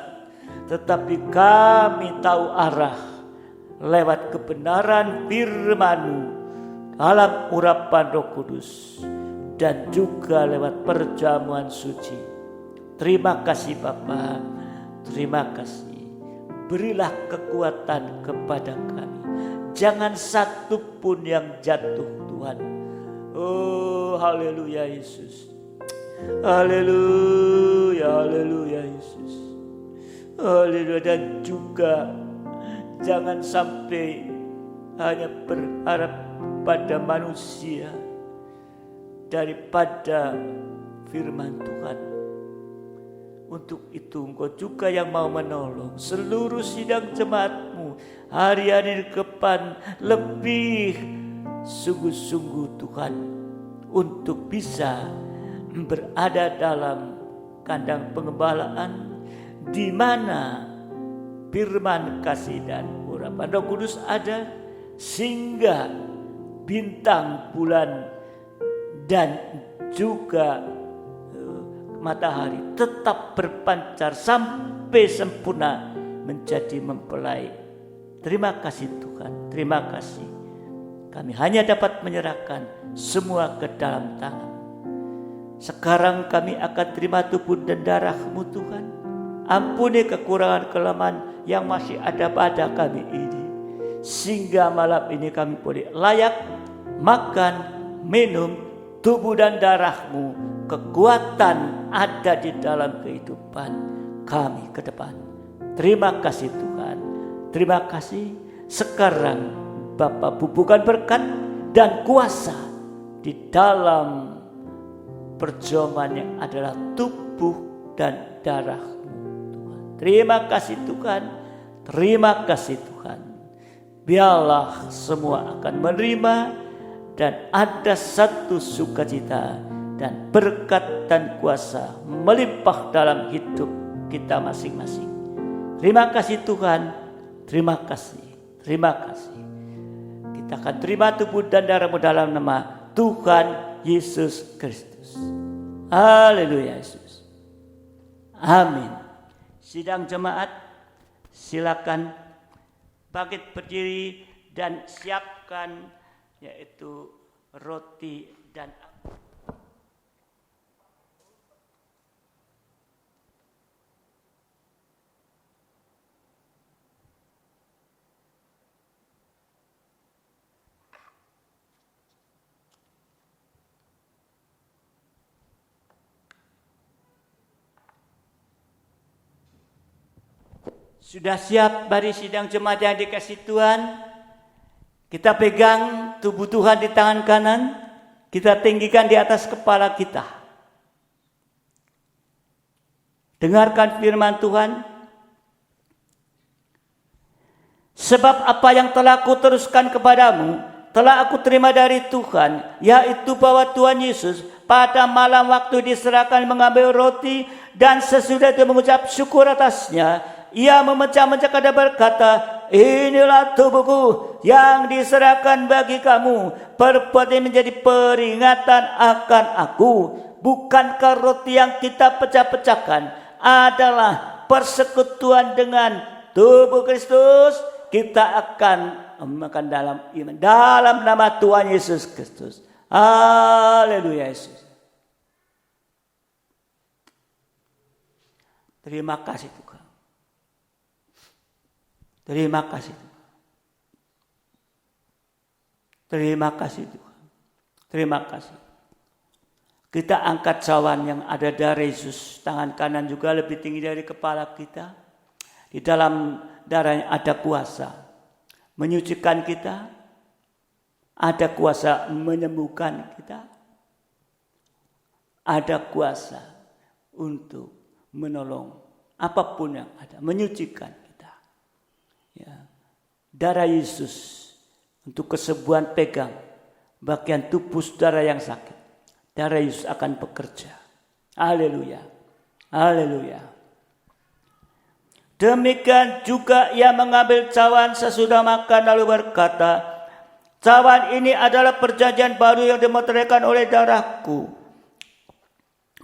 tetapi kami tahu arah lewat kebenaran firman-Mu dalam urapan Roh Kudus dan juga lewat perjamuan suci. Terima kasih Bapa, terima kasih. Berilah kekuatan kepada kami. Jangan satu pun yang jatuh Tuhan. Oh haleluya Yesus. Haleluya, haleluya Yesus. Haleluya. Dan juga jangan sampai hanya berharap pada manusia daripada firman Tuhan. Untuk itu Engkau juga yang mau menolong seluruh sidang jemaat-Mu hari-hari ke depan lebih sungguh-sungguh Tuhan, untuk bisa berada dalam kandang pengembalaan di mana firman kasih dan urapan Roh Kudus ada, sehingga bintang, bulan dan juga matahari tetap berpancar sampai sempurna menjadi mempelai. Terima kasih Tuhan, terima kasih. Kami hanya dapat menyerahkan semua ke dalam tangan. Sekarang kami akan terima tubuh dan darah-Mu Tuhan. Ampuni kekurangan kelemahan yang masih ada pada kami ini. sehingga malam ini kami boleh layak makan, minum tubuh dan darah-Mu. Kekuatan ada di dalam kehidupan kami ke depan. Terima kasih Tuhan. Terima kasih. Sekarang Bapa bubuhkan berkat dan kuasa di dalam perjuangan yang adalah tubuh dan darah-Mu Tuhan. Terima kasih Tuhan. Terima kasih Tuhan. Biarlah semua akan menerima dan ada satu sukacita dan berkat dan kuasa melimpah dalam hidup kita masing-masing. Terima kasih Tuhan. Terima kasih. Terima kasih. Kita akan terima tubuh dan darah-Mu dalam nama Tuhan Yesus Kristus. Haleluya Yesus. Amin. Sidang jemaat, silakan bangkit berdiri dan siapkan yaitu roti dan sudah siap bari sidang jemaat yang dikasih Tuhan. Kita pegang tubuh Tuhan di tangan kanan. Kita tinggikan di atas kepala kita. Dengarkan firman Tuhan. Sebab apa yang telah aku teruskan kepadamu, telah aku terima dari Tuhan, yaitu bahwa Tuhan Yesus pada malam waktu diserahkan mengambil roti dan sesudah itu mengucap syukur atasnya, Ia memecah-mecahkan dan berkata, inilah tubuhku yang diserahkan bagi kamu. Perbuat ini menjadi peringatan akan aku. Bukankah roti yang kita pecah-pecahkan adalah persekutuan dengan tubuh Kristus? Kita akan makan dalam iman, dalam nama Tuhan Yesus Kristus. Haleluya Yesus. Terima kasih Tuhan. Terima kasih Tuhan. Terima kasih Tuhan. Terima kasih. Kita angkat cawan yang ada dari Yesus. Tangan kanan juga lebih tinggi dari kepala kita. Di dalam darahnya ada kuasa menyucikan kita. Ada kuasa menyembuhkan kita. Ada kuasa untuk menolong apapun yang ada. Menyucikan kita. Ya. Darah Yesus untuk kesembuhan pegang bagian tubuh saudara yang sakit. Darah Yesus akan bekerja. Haleluya. Haleluya. Demikian juga ia mengambil cawan sesudah makan lalu berkata, cawan ini adalah perjanjian baru yang dimeteraikan oleh darahku.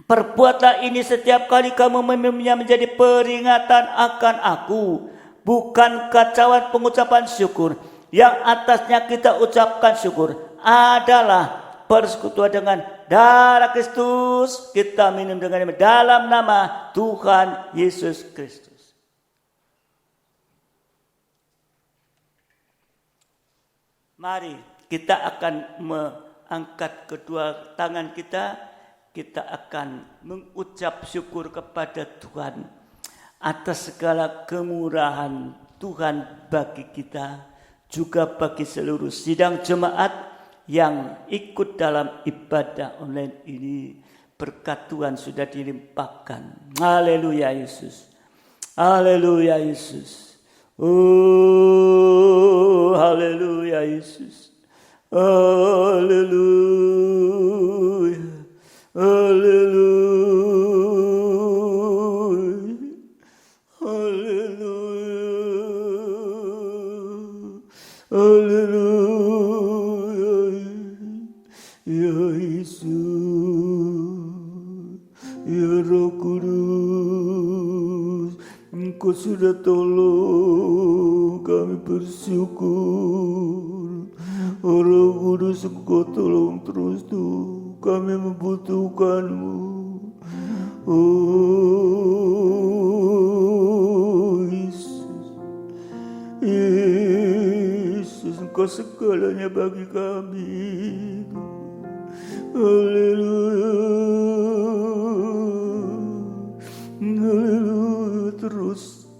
Perbuatlah ini setiap kali kamu meminumnya menjadi peringatan akan aku. Bukankah cawan pengucapan syukur yang atasnya kita ucapkan syukur adalah persekutuan dengan darah Kristus? Kita minum dengan dalam nama Tuhan Yesus Kristus. Mari kita akan mengangkat kedua tangan kita. Kita akan mengucap syukur kepada Tuhan atas segala kemurahan Tuhan bagi kita, juga bagi seluruh sidang jemaat yang ikut dalam ibadah online ini. Berkat Tuhan sudah dilimpahkan. Haleluya Yesus. Haleluya Yesus. Oh, haleluya Yesus. Haleluya. Haleluya. Haleluya. Ya Yesus, ya Roh Kudus, Engkau sudah tolong kami bersyukur. Roh Kudus, Engkau tolong terus Tuh, kami membutuhkan-Mu. Oh Yesus, Yesus. Engkau segalanya bagi kami. Haleluya. Haleluya. Terus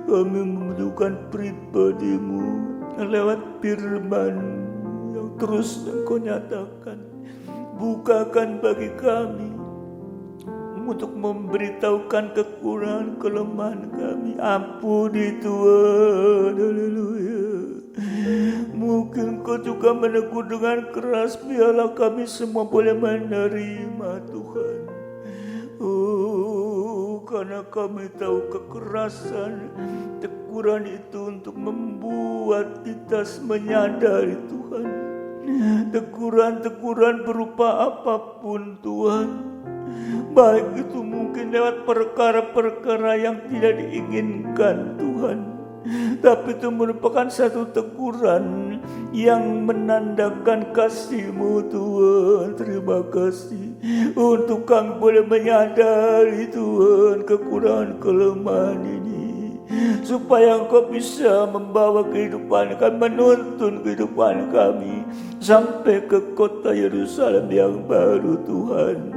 kami membutuhkan pribadi-Mu lewat firman yang terus Engkau nyatakan. Bukakan bagi kami untuk memberitahukan kekurangan kelemahan kami. Ampuni Tuhan. Haleluya. Mungkin Kau juga menegur dengan keras, biarlah kami semua boleh menerima Tuhan. Oh, karena kami tahu kekerasan teguran itu untuk membuat kita menyadari Tuhan. Teguran-teguran berupa apapun Tuhan, baik itu mungkin lewat perkara-perkara yang tidak diinginkan Tuhan, tapi itu merupakan satu teguran yang menandakan kasih-Mu Tuhan. Terima kasih untuk kami boleh menyadari Tuhan kekurangan kelemahan ini, supaya Engkau bisa membawa kehidupan kami, menuntun kehidupan kami sampai ke kota Yerusalem yang baru Tuhan.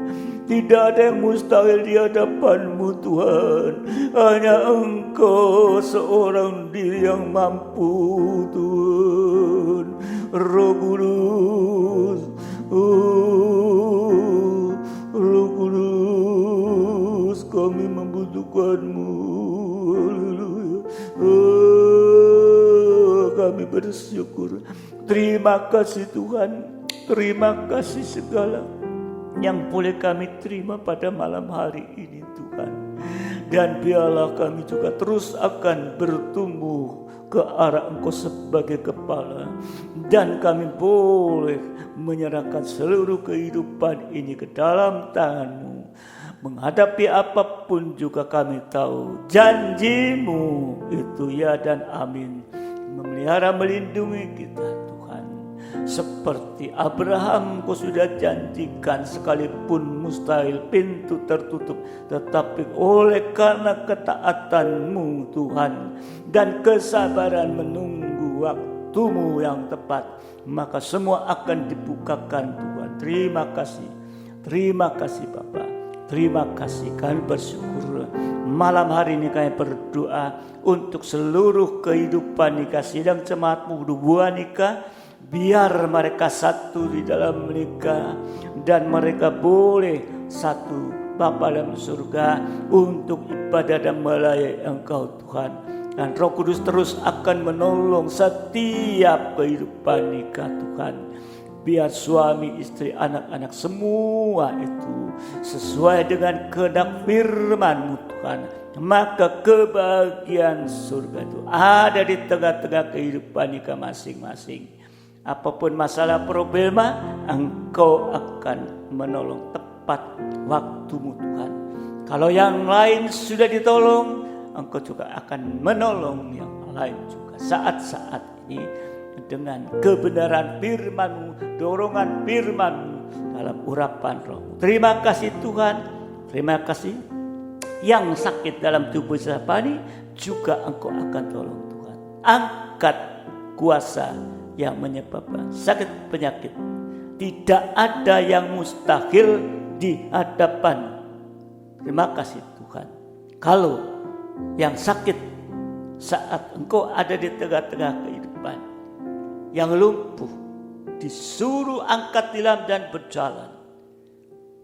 Tidak ada yang mustahil di hadapan-Mu Tuhan. Hanya Engkau seorang diri yang mampu Tuhan. Roh Kudus, oh Roh Kudus, kami membutuhkan-Mu. Haleluya. Oh, kami bersyukur. Terima kasih Tuhan. Terima kasih segala yang boleh kami terima pada malam hari ini Tuhan. Dan biarlah kami juga terus akan bertumbuh ke arah Engkau sebagai kepala. Dan kami boleh menyerahkan seluruh kehidupan ini ke dalam tangan-Mu. Menghadapi apapun juga kami tahu janji-Mu itu ya dan amin. Memelihara melindungi kita Tuhan. Seperti Abraham Kau sudah janjikan, sekalipun mustahil pintu tertutup, tetapi oleh karena ketaatan-Mu Tuhan dan kesabaran menunggu waktu-Mu yang tepat, maka semua akan dibukakan Tuhan. Terima kasih. Terima kasih Bapa. Terima kasih, kami bersyukur. Malam hari ini kami berdoa untuk seluruh kehidupan nikah sidang jemaat-Mu buah nikah. Biar mereka satu di dalam menikah dan mereka boleh satu Bapa dalam surga untuk ibadah dan melayani Engkau Tuhan. Dan Roh Kudus terus akan menolong setiap kehidupan nikah Tuhan. Biar suami, istri, anak-anak semua itu sesuai dengan kehendak firman-Mu Tuhan. Maka kebahagiaan surga itu ada di tengah-tengah kehidupan nikah masing-masing. Apapun masalah problema, Engkau akan menolong tepat waktu-Mu Tuhan. Kalau yang lain sudah ditolong, Engkau juga akan menolong yang lain juga. Saat-saat ini dengan kebenaran firman-Mu, dorongan firman-Mu dalam urapan Roh. Terima kasih Tuhan. Terima kasih. Yang sakit dalam tubuh siapa ini juga Engkau akan tolong Tuhan. Angkat kuasa yang menyebabkan sakit penyakit. Tidak ada yang mustahil di hadapan. Terima kasih Tuhan. Kalau yang sakit saat Engkau ada di tengah-tengah kehidupan, yang lumpuh disuruh angkat tilam dan berjalan.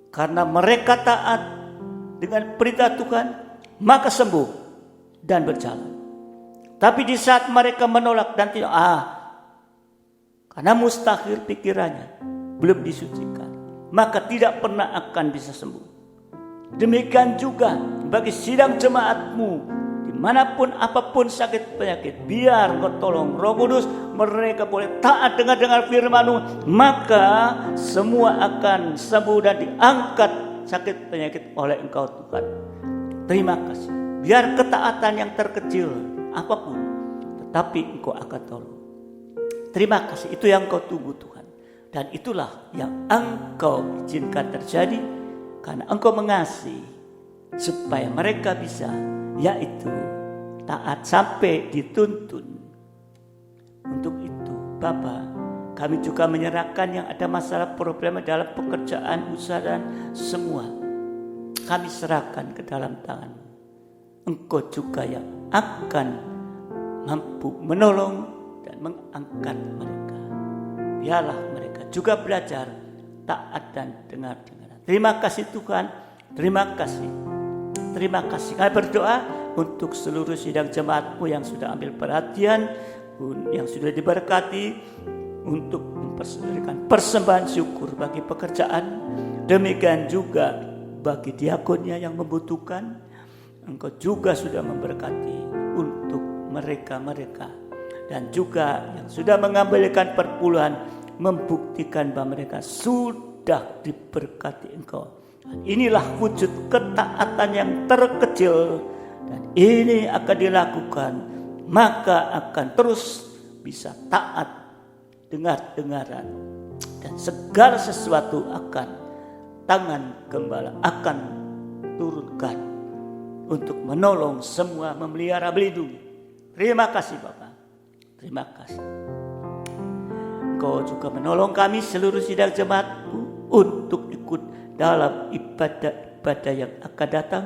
Karena mereka taat dengan perintah Tuhan, maka sembuh dan berjalan. Tapi di saat mereka menolak dan tidak, karena mustahil pikirannya belum disucikan, maka tidak pernah akan bisa sembuh. Demikian juga bagi sidang jemaat-Mu, dimanapun apapun sakit penyakit, biar Engkau tolong Roh Kudus, mereka boleh taat dengan firman-Mu, maka semua akan sembuh dan diangkat sakit penyakit oleh Engkau Tuhan. Terima kasih. Biar ketaatan yang terkecil apapun, tetapi Engkau akan tolong. Terima kasih, itu yang Engkau tunggu Tuhan. Dan itulah yang Engkau izinkan terjadi, karena Engkau mengasihi, supaya mereka bisa, yaitu taat sampai dituntun. Untuk itu Bapa, kami juga menyerahkan yang ada masalah problem dalam pekerjaan, usaha dan semua. Kami serahkan ke dalam tangan-Mu. Engkau juga yang akan mampu menolong dan mengangkat mereka. Biarlah mereka juga belajar taat dan dengar-dengar. Terima kasih Tuhan, terima kasih. Terima kasih. Kami berdoa untuk seluruh sidang jemaat-Mu yang sudah ambil perhatian, yang sudah diberkati, untuk mempersembahkan persembahan syukur bagi pekerjaan. Demikian juga bagi diakonnya yang membutuhkan. Engkau juga sudah memberkati untuk mereka-mereka. Dan juga yang sudah mengambilkan perpuluhan, membuktikan bahwa mereka sudah diberkati Engkau. Dan inilah wujud ketaatan yang terkecil. Dan ini akan dilakukan, maka akan terus bisa taat, dengar-dengaran. Dan segala sesuatu akan tangan gembala akan turunkan untuk menolong semua, memelihara, melindungi. Terima kasih Bapak. Terima kasih. Engkau juga menolong kami seluruh sidang jemaat-Mu untuk ikut dalam ibadah-ibadah yang akan datang.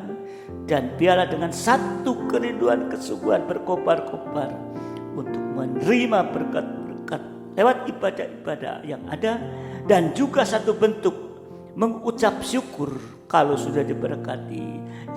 Dan biarlah dengan satu kerinduan kesungguhan berkobar-kobar untuk menerima berkat-berkat lewat ibadah-ibadah yang ada. Dan juga satu bentuk mengucap syukur kalau sudah diberkati,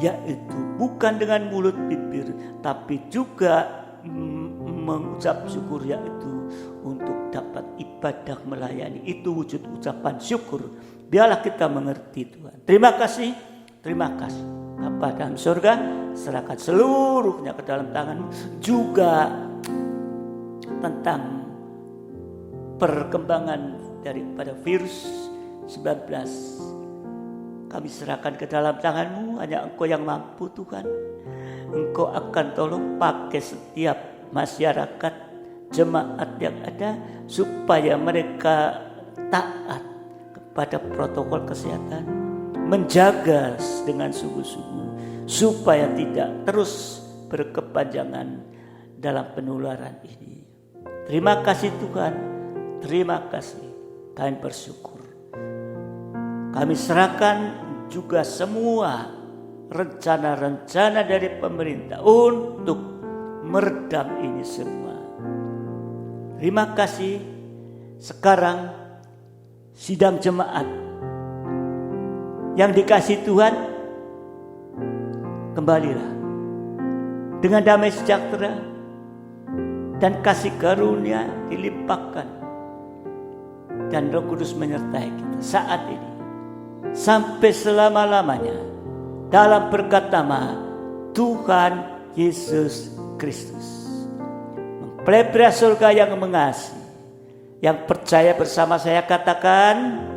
yaitu bukan dengan mulut bibir, tapi juga mengucap syukur, yaitu untuk dapat ibadah melayani. Itu wujud ucapan syukur. Biarlah kita mengerti Tuhan. Terima kasih, terima kasih. Bapa dalam surga, serahkan seluruhnya ke dalam tangan-Mu. Juga tentang perkembangan daripada virus 19, kami serahkan ke dalam tangan-Mu. Hanya Engkau yang mampu Tuhan. Engkau akan tolong pakai setiap masyarakat, jemaat yang ada, supaya mereka taat kepada protokol kesehatan, menjaga dengan sungguh-sungguh supaya tidak terus berkepanjangan dalam penularan ini. Terima kasih Tuhan, terima kasih. Kami bersyukur. Kami serahkan juga semua rencana-rencana dari pemerintah untuk meredam ini semua. Terima kasih. Sekarang sidang jemaat yang dikasihi Tuhan, kembalilah dengan damai sejahtera dan kasih karunia dilimpahkan, dan Roh Kudus menyertai kita saat ini sampai selama-lamanya, dalam berkat nama Tuhan Yesus Kristus. Mempelai pria surga yang mengasihi, yang percaya bersama saya katakan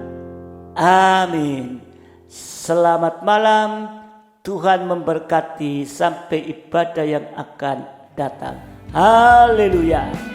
amin. Selamat malam. Tuhan memberkati sampai ibadah yang akan datang. Haleluya.